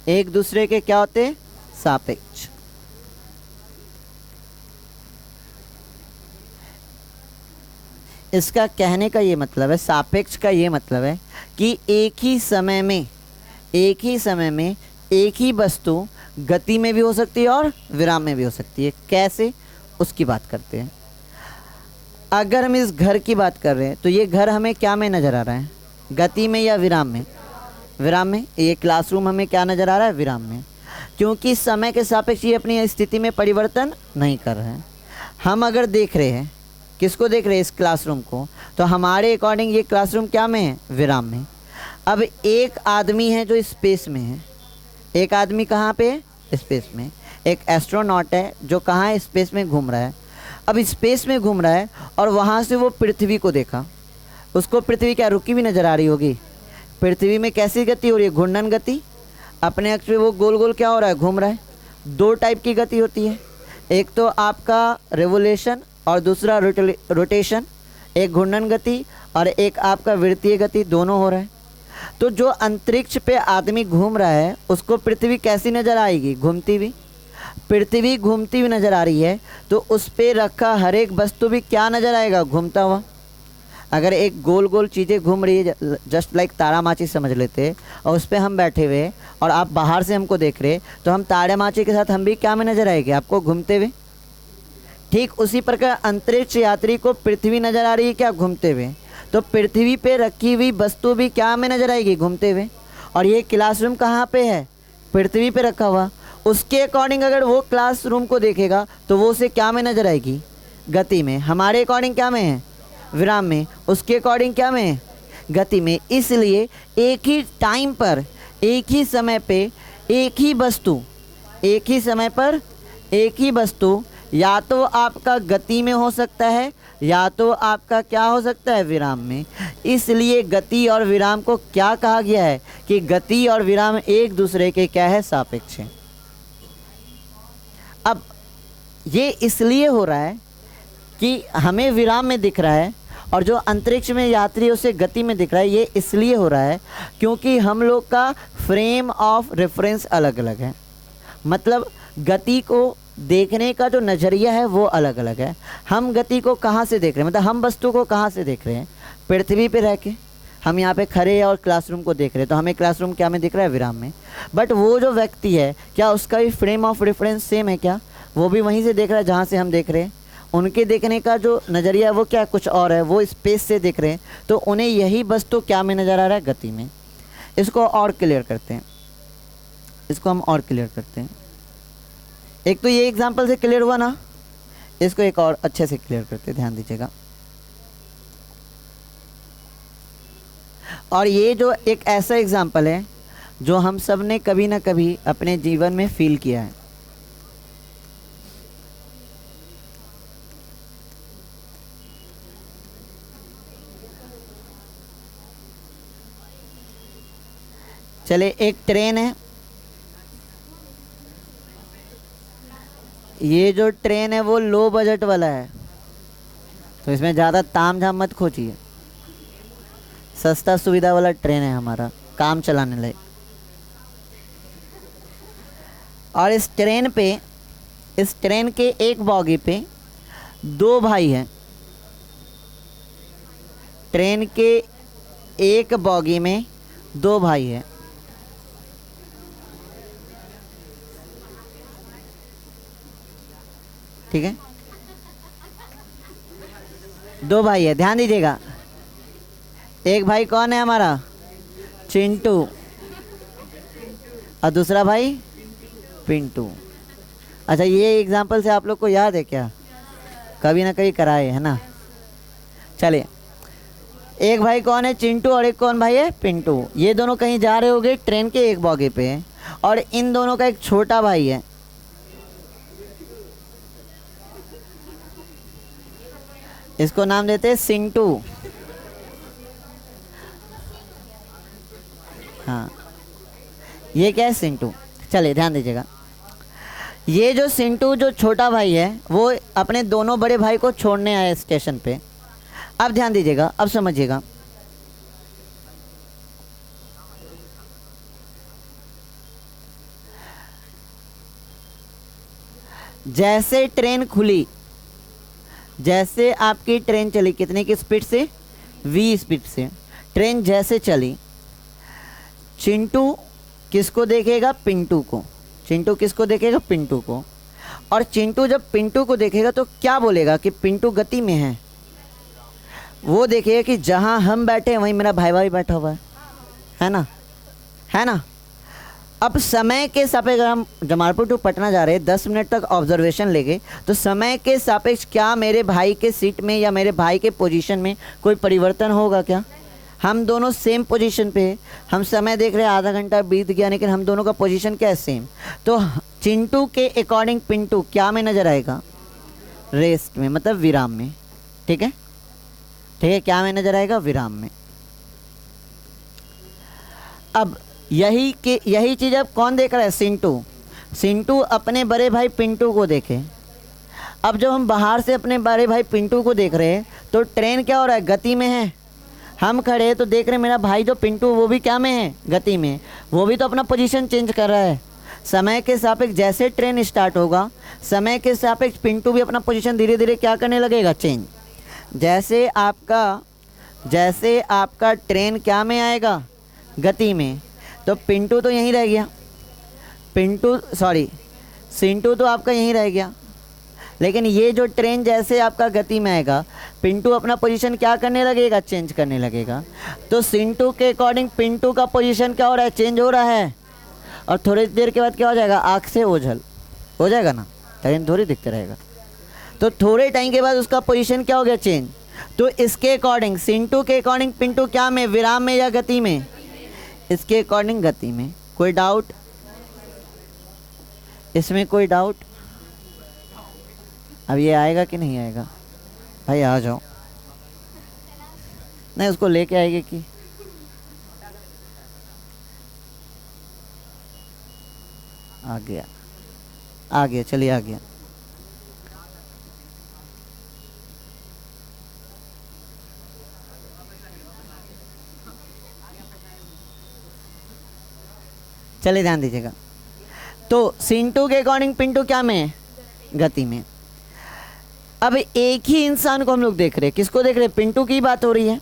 एक दूसरे के क्या होते हैं, सापेक्ष। इसका कहने का ये मतलब है, सापेक्ष का ये मतलब है कि एक ही समय में एक ही वस्तु गति में भी हो सकती है और विराम में भी हो सकती है। कैसे, उसकी बात करते हैं। अगर हम इस घर की बात कर रहे हैं तो ये घर हमें क्या में नज़र आ रहा है, गति में या विराम में? विराम में। ये क्लासरूम हमें क्या नज़र आ रहा है, विराम में, क्योंकि समय के सापेक्ष ये अपनी स्थिति में परिवर्तन नहीं कर रहे हैं। हम अगर देख रहे हैं, किसको देख रहे हैं, इस क्लासरूम को, तो हमारे अकॉर्डिंग ये क्लासरूम क्या में है, विराम में। अब एक आदमी है जो स्पेस में है, एक आदमी कहाँ पे है, स्पेस में। एक एस्ट्रोनॉट है जो कहाँ है, स्पेस में घूम रहा है। अब स्पेस में घूम रहा है और वहाँ से वो पृथ्वी को देखा, उसको पृथ्वी क्या रुकी हुई नज़र आ रही होगी। पृथ्वी में कैसी गति हो रही है, घूर्णन गति। अपने अक्ष पे वो गोल गोल क्या हो रहा है, घूम रहा है। 2 टाइप की गति होती है, एक तो आपका रेवोल्यूशन और दूसरा रोटेशन। एक घूर्णन गति और एक आपका वृत्तीय गति, दोनों हो रहा है। तो जो अंतरिक्ष पे आदमी घूम रहा है उसको पृथ्वी कैसी नज़र आएगी, घूमती हुई। पृथ्वी घूमती हुई नज़र आ रही है तो उस पे रखा हर एक वस्तु भी क्या नज़र आएगा, घूमता हुआ। अगर एक गोल गोल चीज़ें घूम रही है, जस्ट लाइक तारामाची समझ लेते, और उस पर हम बैठे हुए और आप बाहर से हमको देख रहे, तो हम तारामाची के साथ हम भी क्या में नज़र आएंगे, आपको घूमते हुए। ठीक उसी प्रकार अंतरिक्ष यात्री को पृथ्वी नज़र आ रही है क्या, घूमते हुए। तो पृथ्वी पे रखी हुई वस्तु भी क्या में नज़र आएगी, घूमते हुए। और ये क्लासरूम कहाँ पे है, पृथ्वी पे रखा हुआ। उसके अकॉर्डिंग अगर वो क्लासरूम को देखेगा तो वो उसे क्या में नज़र आएगी, गति में। हमारे अकॉर्डिंग क्या में है, विराम में। उसके अकॉर्डिंग क्या में है, गति में। इसलिए एक ही टाइम पर, एक ही समय पे, एक ही वस्तु, एक ही समय पर एक ही वस्तु या तो आपका गति में हो सकता है या तो आपका क्या हो सकता है, विराम में। इसलिए गति और विराम को क्या कहा गया है कि गति और विराम एक दूसरे के क्या है, सापेक्ष है। अब ये इसलिए हो रहा है कि हमें विराम में दिख रहा है और जो अंतरिक्ष में यात्री उसे गति में दिख रहा है। ये इसलिए हो रहा है क्योंकि हम लोग का फ्रेम ऑफ रेफरेंस अलग अलग है। मतलब गति को देखने का जो नज़रिया है वो अलग अलग है। हम गति को कहाँ से देख रहे हैं, मतलब हम वस्तु को कहाँ से देख रहे हैं, पृथ्वी पे रह के। हम यहाँ पे खड़े और क्लासरूम को देख रहे हैं तो हमें क्लासरूम क्या में दिख रहा है, विराम में। बट वो जो व्यक्ति है क्या उसका भी फ्रेम ऑफ रेफरेंस सेम है क्या, वो भी वहीं से देख रहा है जहाँ से हम देख रहे हैं। उनके देखने का जो नज़रिया है वो क्या कुछ और है, वो स्पेस से देख रहे हैं तो उन्हें यही वस्तु क्या में नज़र आ रहा है, गति में। इसको और क्लियर करते हैं, इसको हम और क्लियर करते हैं। एक तो ये एग्जाम्पल से क्लियर हुआ ना, इसको एक और अच्छे से क्लियर करते हैं, ध्यान दीजिएगा। और ये जो एक ऐसा एग्जाम्पल है जो हम सब ने कभी ना कभी अपने जीवन में फील किया है। चले, एक ट्रेन है। ये जो ट्रेन है वो लो बजट वाला है तो इसमें ज़्यादा ताम झाम मत खोजिए। सस्ता सुविधा वाला ट्रेन है हमारा, काम चलाने लायक। और इस ट्रेन के एक बॉगी पे दो भाई हैं। ट्रेन के एक बॉगी में दो भाई हैं। ठीक है, दो भाई है, ध्यान दीजिएगा। एक भाई कौन है हमारा, चिंटू, और दूसरा भाई पिंटू। अच्छा, ये एग्जाम्पल से आप लोग को याद है क्या, कभी ना कभी कराए है ना। चलिए, एक भाई कौन है, चिंटू, और एक कौन भाई है, पिंटू। ये दोनों कहीं जा रहे होंगे ट्रेन के एक बॉगी पे, और इन दोनों का एक छोटा भाई है। इसको नाम देते हैं सिंटू। हाँ, ये क्या है, सिंटू। चलिए ध्यान दीजिएगा, ये जो सिंटू जो छोटा भाई है वो अपने दोनों बड़े भाई को छोड़ने आया स्टेशन पे। अब ध्यान दीजिएगा, अब समझिएगा। जैसे ट्रेन खुली, जैसे आपकी ट्रेन चली, कितने की स्पीड से, v स्पीड से ट्रेन जैसे चली, चिंटू किसको देखेगा, पिंटू को। चिंटू किसको देखेगा, पिंटू को। और चिंटू जब पिंटू को देखेगा तो क्या बोलेगा कि पिंटू गति में है। वो देखेगा कि जहाँ हम बैठे हैं वहीं मेरा भाई भाई बैठा हुआ है ना, है ना। अब समय के सापेक्ष, अगर हम जमालपुर टू पटना जा रहे हैं 10 मिनट तक ऑब्जर्वेशन लेके, तो समय के सापेक्ष क्या मेरे भाई के सीट में या मेरे भाई के पोजीशन में कोई परिवर्तन होगा क्या। हम दोनों सेम पोजीशन पे है, हम समय देख रहे हैं, आधा घंटा बीत गया लेकिन हम दोनों का पोजीशन क्या है, सेम। तो चिंटू के अकॉर्डिंग पिंटू क्या में नज़र आएगा, रेस्ट में, मतलब विराम में। ठीक है, ठीक है, क्या में नज़र आएगा, विराम में। अब यही चीज़ अब कौन देख रहा है, सिंटू। सिंटू अपने बड़े भाई पिंटू को देखे। अब जब हम बाहर से अपने बड़े भाई पिंटू को देख रहे हैं तो ट्रेन क्या हो रहा है, गति में है। हम खड़े हैं तो देख रहे हैं मेरा भाई जो पिंटू वो भी क्या में है, गति में। वो भी तो अपना पोजीशन चेंज कर रहा है। समय के सापेक्ष जैसे ट्रेन स्टार्ट होगा, समय के सापेक्ष पिंटू भी अपना पोजीशन धीरे धीरे क्या करने लगेगा, चेंज। जैसे आपका ट्रेन क्या में आएगा, गति में, तो पिंटू तो यहीं रह गया, सिंटू तो आपका यहीं रह गया। लेकिन ये जो ट्रेन जैसे आपका गति में आएगा, पिंटू अपना पोजीशन क्या करने लगेगा, चेंज करने लगेगा। तो सिंटू के अकॉर्डिंग पिंटू का पोजीशन क्या हो रहा है, चेंज हो रहा है। और थोड़ी देर के बाद क्या हो जाएगा, आँख से ओझल हो जाएगा ना, ट्रेन थोड़ी दिखते रहेगा। तो थोड़े टाइम के बाद उसका पोजीशन क्या हो गया, चेंज। तो इसके अकॉर्डिंग, सिंटू के अकॉर्डिंग पिंटू क्या में, विराम में या गति में, इसके अकॉर्डिंग गति में। कोई डाउट इसमें, कोई डाउट? अब ये आएगा कि नहीं आएगा, भाई आ जाओ। नहीं, उसको लेके आएगी कि आ गया, चलिए आ गया। चलिए ध्यान दीजिएगा। तो सिंटू के अकॉर्डिंग पिंटू क्या में है, गति में। अब एक ही इंसान को हम लोग देख रहे हैं, किसको देख रहे हैं, पिंटू की बात हो रही है।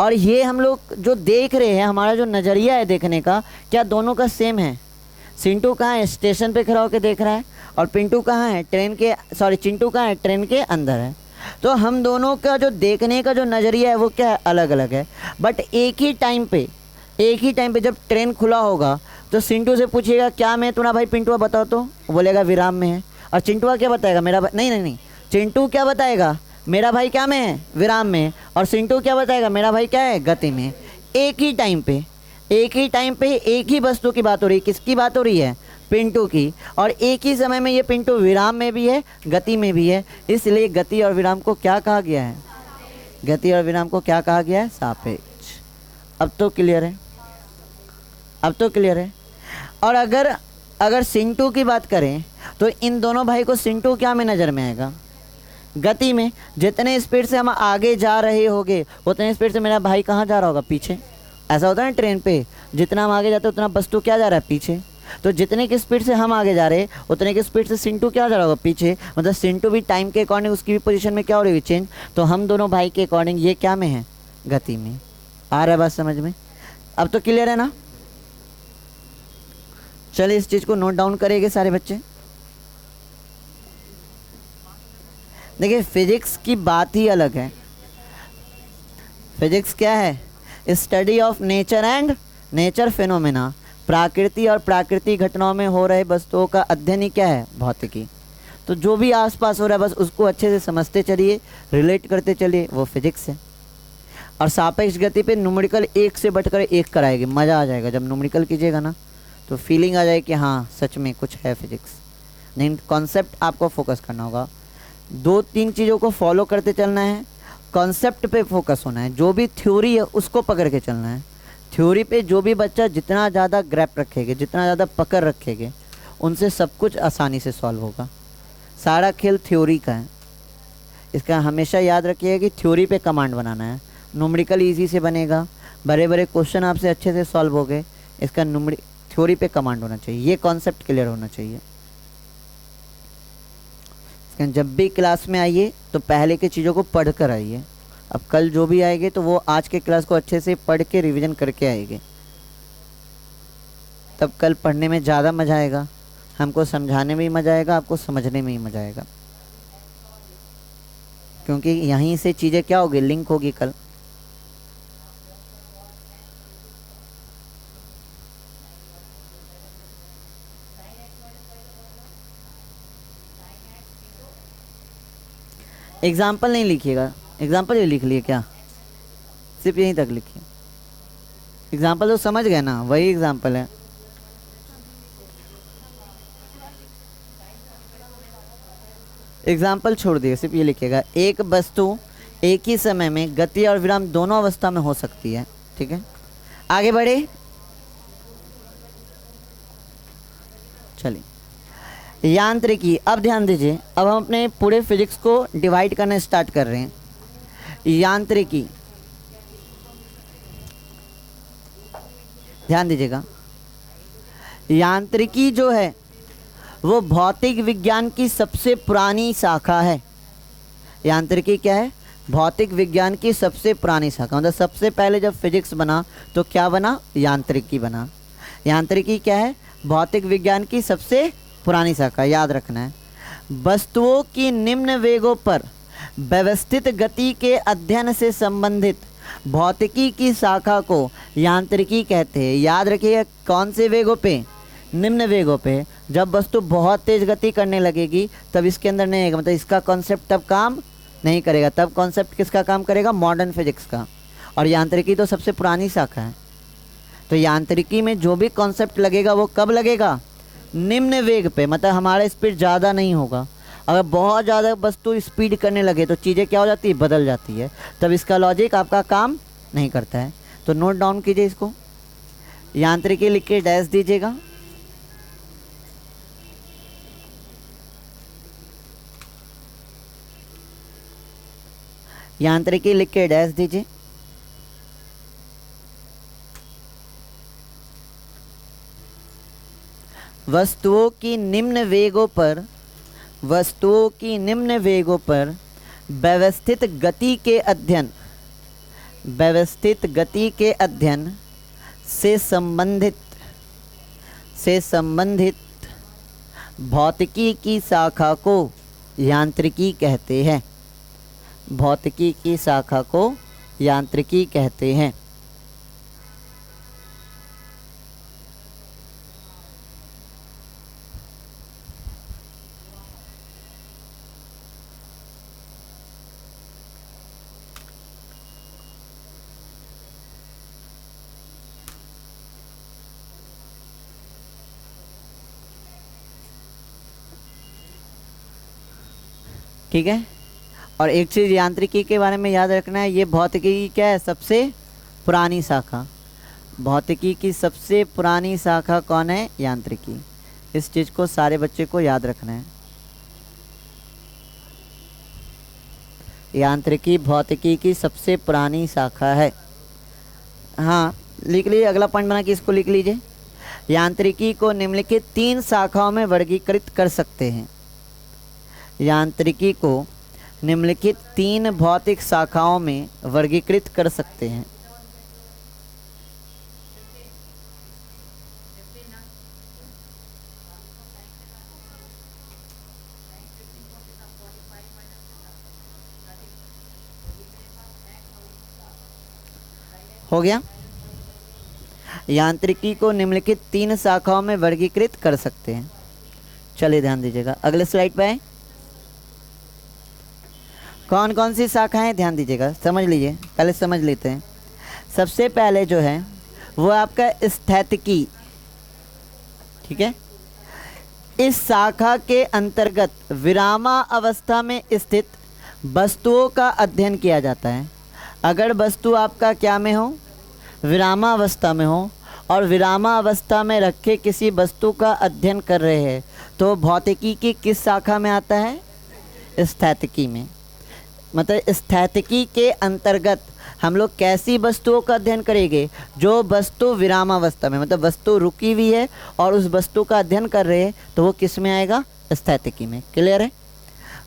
और ये हम लोग जो देख रहे हैं, हमारा जो नज़रिया है देखने का, क्या दोनों का सेम है। सिंटू कहाँ है, स्टेशन पे खड़ा होकर देख रहा है, और पिंटू कहाँ है, चिंटू कहाँ है, ट्रेन के अंदर है। तो हम दोनों का जो देखने का जो नज़रिया है वो क्या है, अलग अलग है। बट एक ही टाइम पे जब ट्रेन खुला होगा तो सिंटू से पूछिएगा क्या में तुम्हारा भाई पिंटू बताओ, तो वो बोलेगा विराम में है। और चिंटुआ क्या बताएगा, मेरा भाई, नहीं, चिंटू क्या बताएगा, मेरा भाई क्या में है, विराम में। और सिंटू क्या बताएगा, मेरा भाई क्या है, गति में। एक ही टाइम पे एक ही वस्तु की बात हो रही है। किसकी बात हो रही है, पिंटू की। और एक ही समय में ये पिंटू विराम में भी है, गति में भी है। इसलिए गति और विराम को क्या कहा गया है, सापेक्ष। अब तो क्लियर है। और अगर सिंटू की बात करें तो इन दोनों भाई को सिंटू क्या में नज़र में आएगा, गति में। जितने स्पीड से हम आगे जा रहे होंगे उतने स्पीड से मेरा भाई कहाँ जा रहा होगा, पीछे। ऐसा होता है ना ट्रेन पे, जितना हम आगे जाते हैं उतना वस्तु क्या जा रहा है, पीछे। तो जितने की स्पीड से हम आगे जा रहे हैं उतने की स्पीड से सिंटू क्या जा रहा होगा, पीछे। मतलब सिंटू भी टाइम के अकॉर्डिंग उसकी भी पोजीशन में क्या हो रही है, चेंज। तो हम दोनों भाई के अकॉर्डिंग ये क्या में है, गति में। आ रहा है बात समझ में? अब तो क्लियर है ना। चलिए इस चीज़ को नोट डाउन करेंगे सारे बच्चे। देखिए फिजिक्स की बात ही अलग है। फिजिक्स क्या है, study of nature and nature phenomena. प्रकृति और प्राकृतिक घटनाओं में हो रहे वस्तुओं का अध्ययन ही क्या है, भौतिकी। तो जो भी आसपास हो रहा है बस उसको अच्छे से समझते चलिए, रिलेट करते चलिए, वो फिजिक्स है। और सापेक्ष गति पे न्यूमेरिकल एक से बढ़कर एक कराएगी, मज़ा आ जाएगा। जब न्यूमेरिकल कीजिएगा ना तो फीलिंग आ जाए कि हाँ सच में कुछ है फिजिक्स। नहीं, कॉन्सेप्ट आपको फोकस करना होगा। 2-3 चीज़ों को फॉलो करते चलना है, कॉन्सेप्ट पे फोकस होना है। जो भी थ्योरी है उसको पकड़ के चलना है। थ्योरी पे जो भी बच्चा जितना ज़्यादा ग्रैप रखेगा, जितना ज़्यादा पकड़ रखेंगे, उनसे सब कुछ आसानी से सॉल्व होगा। सारा खेल थ्योरी का है। इसका हमेशा याद रखिएगा कि थ्योरी पे कमांड बनाना है। न्यूमेरिकल ईजी से बनेगा, बड़े बड़े क्वेश्चन आपसे अच्छे से सॉल्व हो गए। इसका थ्योरी पे कमांड होना चाहिए, ये कॉन्सेप्ट क्लियर होना चाहिए। जब भी क्लास में आइए तो पहले की चीज़ों को पढ़ कर आइए। अब कल जो भी आएंगे तो वो आज के क्लास को अच्छे से पढ़ के रिवीजन करके आएंगे, तब कल पढ़ने में ज़्यादा मज़ा आएगा। हमको समझाने में ही मज़ा आएगा, आपको समझने में ही मज़ा आएगा, क्योंकि यहीं से चीज़ें क्या होगी, लिंक होगी कल। एग्जाम्पल नहीं लिखिएगा, एग्जाम्पल ये लिख लिए क्या, सिर्फ यहीं तक लिखिए। एग्जाम्पल तो समझ गए ना, वही एग्जाम्पल है। एग्जाम्पल छोड़ दिए, सिर्फ ये लिखिएगा, एक वस्तु एक ही समय में गति और विराम दोनों अवस्था में हो सकती है। ठीक है, आगे बढ़े। चलिए यांत्रिकी। अब ध्यान दीजिए, अब हम अपने पूरे फिजिक्स को डिवाइड करना स्टार्ट कर रहे हैं। यांत्रिकी, ध्यान दीजिएगा। यांत्रिकी जो है वो भौतिक विज्ञान की सबसे पुरानी शाखा है। यांत्रिकी क्या है? भौतिक विज्ञान की सबसे पुरानी शाखा। मतलब सबसे पहले जब फिजिक्स बना तो क्या बना? यांत्रिकी बना। यांत्रिकी क्या है? भौतिक विज्ञान की सबसे पुरानी शाखा, याद रखना है। वस्तुओं की निम्न वेगों पर व्यवस्थित गति के अध्ययन से संबंधित भौतिकी की शाखा को यांत्रिकी कहते हैं। याद रखिए, कौन से वेगों पे? निम्न वेगों पे। जब वस्तु बहुत तेज गति करने लगेगी तब इसके अंदर नहीं आएगा, मतलब इसका कॉन्सेप्ट तब काम नहीं करेगा। तब कॉन्सेप्ट किसका काम करेगा? मॉडर्न फिजिक्स का। और यांत्रिकी तो सबसे पुरानी शाखा है। तो यांत्रिकी में जो भी कॉन्सेप्ट लगेगा वो कब लगेगा? निम्न वेग पे, मतलब हमारा स्पीड ज़्यादा नहीं होगा। अगर बहुत ज़्यादा वस्तु स्पीड करने लगे तो चीज़ें क्या हो जाती है? बदल जाती है। तब इसका लॉजिक आपका काम नहीं करता है। तो नोट डाउन कीजिए इसको, यांत्रिकी लिख के डैश दीजिएगा। यांत्रिकी लिख के डैश दीजिए। वस्तुओं की निम्न वेगों पर व्यवस्थित गति के अध्ययन से संबंधित भौतिकी की शाखा को यांत्रिकी कहते हैं। भौतिकी की शाखा को यांत्रिकी कहते हैं। ठीक है। और एक चीज़ यांत्रिकी के बारे में याद रखना है, ये भौतिकी की क्या है? सबसे पुरानी शाखा। भौतिकी की सबसे पुरानी शाखा कौन है? यांत्रिकी। इस चीज़ को सारे बच्चे को याद रखना है। यांत्रिकी भौतिकी की सबसे पुरानी शाखा है। हाँ, लिख लीजिए, अगला पॉइंट बना के इसको लिख लीजिए। यांत्रिकी को निम्नलिखित 3 शाखाओं में वर्गीकृत कर सकते हैं। यांत्रिकी को निम्नलिखित 3 भौतिक शाखाओं में वर्गीकृत कर सकते हैं। हो गया? यांत्रिकी को निम्नलिखित 3 शाखाओं में वर्गीकृत कर सकते हैं। चलिए ध्यान दीजिएगा, अगले स्लाइड पे आए। कौन कौन सी शाखाएं? ध्यान दीजिएगा, समझ लीजिए, पहले समझ लेते हैं। सबसे पहले जो है वो आपका स्थैतिकी। ठीक है। इस शाखा के अंतर्गत विरामावस्था में स्थित वस्तुओं का अध्ययन किया जाता है। अगर वस्तु आपका क्या में हो? विरामावस्था में हो, और विरामावस्था में रखे किसी वस्तु का अध्ययन कर रहे हैं तो भौतिकी की किस शाखा में आता है? स्थैतिकी में। मतलब स्थैतिकी के अंतर्गत हम लोग कैसी वस्तुओं का अध्ययन करेंगे? जो वस्तु विरामावस्था में, मतलब वस्तु रुकी हुई है और उस वस्तु का अध्ययन कर रहे हैं, तो वो किस में आएगा? स्थैतिकी में। क्लियर है?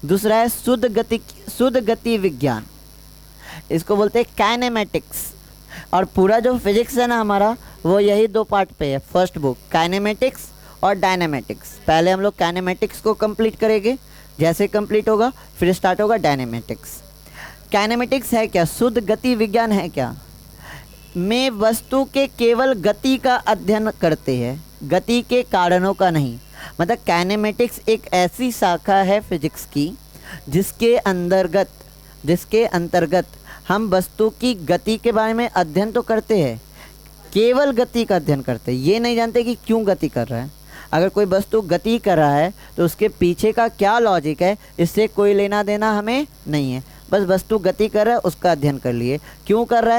दूसरा है शुद्ध गति विज्ञान। इसको बोलते हैं काइनेमेटिक्स। और पूरा जो फिजिक्स है ना हमारा, वो यही 2 पार्ट पे है। फर्स्ट बुक काइनेमेटिक्स और डायनेमेटिक्स। पहले हम लोग काइनेमेटिक्स को कंप्लीट करेंगे, जैसे कंप्लीट होगा फिर स्टार्ट होगा डायनेमेटिक्स। काइनेमेटिक्स है क्या? शुद्ध गति विज्ञान है क्या? में वस्तु के केवल गति का अध्ययन करते हैं, गति के कारणों का नहीं। मतलब काइनेमेटिक्स एक ऐसी शाखा है फिजिक्स की जिसके अंतर्गत हम वस्तु की गति के बारे में अध्ययन तो करते हैं, केवल गति का अध्ययन करते हैं। ये नहीं जानते कि क्यों गति कर रहा है। अगर कोई वस्तु गति कर रहा है तो उसके पीछे का क्या लॉजिक है, इससे कोई लेना देना हमें नहीं है। बस वस्तु गति कर रहा है, उसका अध्ययन कर लिए। क्यों कर रहा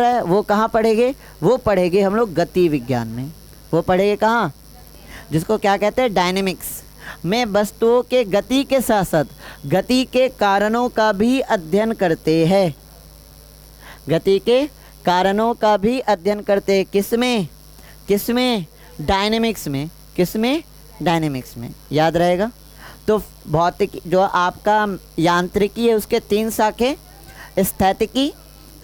है वो कहाँ पढ़ेंगे? वो पढ़ेंगे हम लोग गति विज्ञान में। वो पढ़ेंगे कहाँ? जिसको क्या कहते हैं? डायनेमिक्स में वस्तुओं के गति के साथ साथ गति के कारणों का भी अध्ययन करते हैं। गति के कारणों का भी अध्ययन करते हैं। किसमें? डायनेमिक्स में, किस में? डायनेमिक्स में, याद रहेगा। तो भौतिक जो आपका यांत्रिकी है उसके 3 शाखे, स्थैतिकी,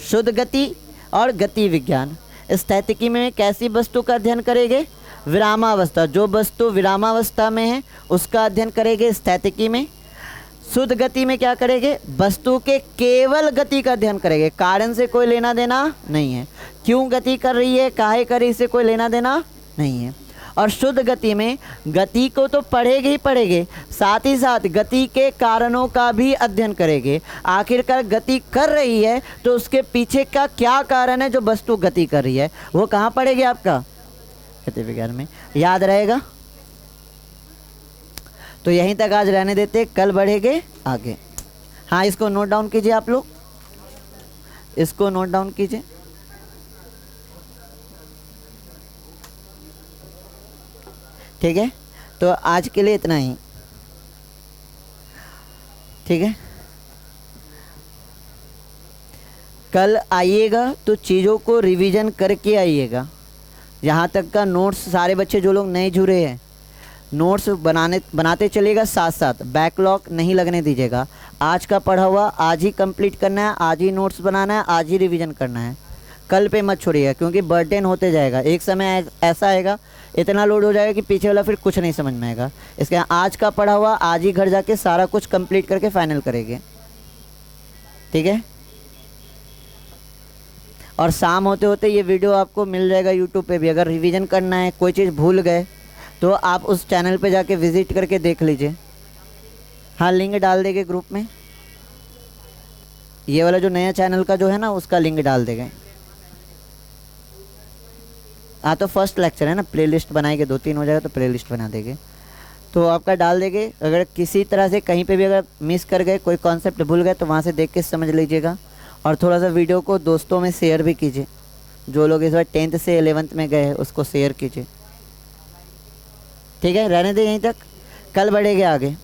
शुद्ध गति और गति विज्ञान। स्थैतिकी में कैसी वस्तु का अध्ययन करेंगे? विरामावस्था, जो वस्तु विरामावस्था में है उसका अध्ययन करेंगे स्थैतिकी में। शुद्ध गति में क्या करेंगे? वस्तु के केवल गति का अध्ययन करेंगे, कारण से कोई लेना देना नहीं है, क्यों गति कर रही है, काहे कर रही है, इससे कोई लेना देना नहीं है। और शुद्ध गति में गति को तो पढ़ेंगे ही पढ़ेंगे, साथ ही साथ गति के कारणों का भी अध्ययन करेंगे। आखिरकार गति कर रही है तो उसके पीछे का क्या कारण है जो वस्तु गति कर रही है, वो कहाँ पढ़ेगी? आपका गति विज्ञान में, याद रहेगा। तो यहीं तक आज रहने देते, कल बढ़ेंगे आगे। हाँ, इसको नोट डाउन कीजिए आप लोग, इसको नोट डाउन कीजिए। ठीक है, तो आज के लिए इतना ही। ठीक है, कल आइएगा तो चीज़ों को रिवीजन करके आइएगा। यहाँ तक का नोट्स सारे बच्चे जो लोग नए जुड़े हैं, नोट्स बनाते चलिएगा, साथ साथ बैकलॉग नहीं लगने दीजिएगा। आज का पढ़ा हुआ आज ही कंप्लीट करना है, आज ही नोट्स बनाना है, आज ही रिवीजन करना है, कल पे मत छोड़िएगा, क्योंकि बर्डन होते जाएगा। एक समय ऐसा आएगा, इतना लोड हो जाएगा कि पीछे वाला फिर कुछ नहीं समझ में आएगा। इसके आज का पढ़ा हुआ आज ही घर जाके सारा कुछ कंप्लीट करके फाइनल करेंगे। ठीक है, और शाम होते होते ये वीडियो आपको मिल जाएगा यूट्यूब पे भी। अगर रिवीजन करना है, कोई चीज़ भूल गए तो आप उस चैनल पे जाके विज़िट करके देख लीजिए। हाँ, लिंक डाल देंगे ग्रुप में, ये वाला जो नया चैनल का जो है ना उसका लिंक डाल देंगे। हाँ, तो फर्स्ट लेक्चर है ना, प्लेलिस्ट बनाएंगे, 2-3 हो जाएगा तो प्लेलिस्ट बना देंगे, तो आपका डाल देंगे। अगर किसी तरह से कहीं पे भी अगर मिस कर गए, कोई कॉन्सेप्ट भूल गए, तो वहाँ से देख के समझ लीजिएगा। और थोड़ा सा वीडियो को दोस्तों में शेयर भी कीजिए, जो लोग इस बार 10th से 11th में गए हैं उसको शेयर कीजिए। ठीक है, रहने दें यहीं तक, कल बढ़ेंगे आगे।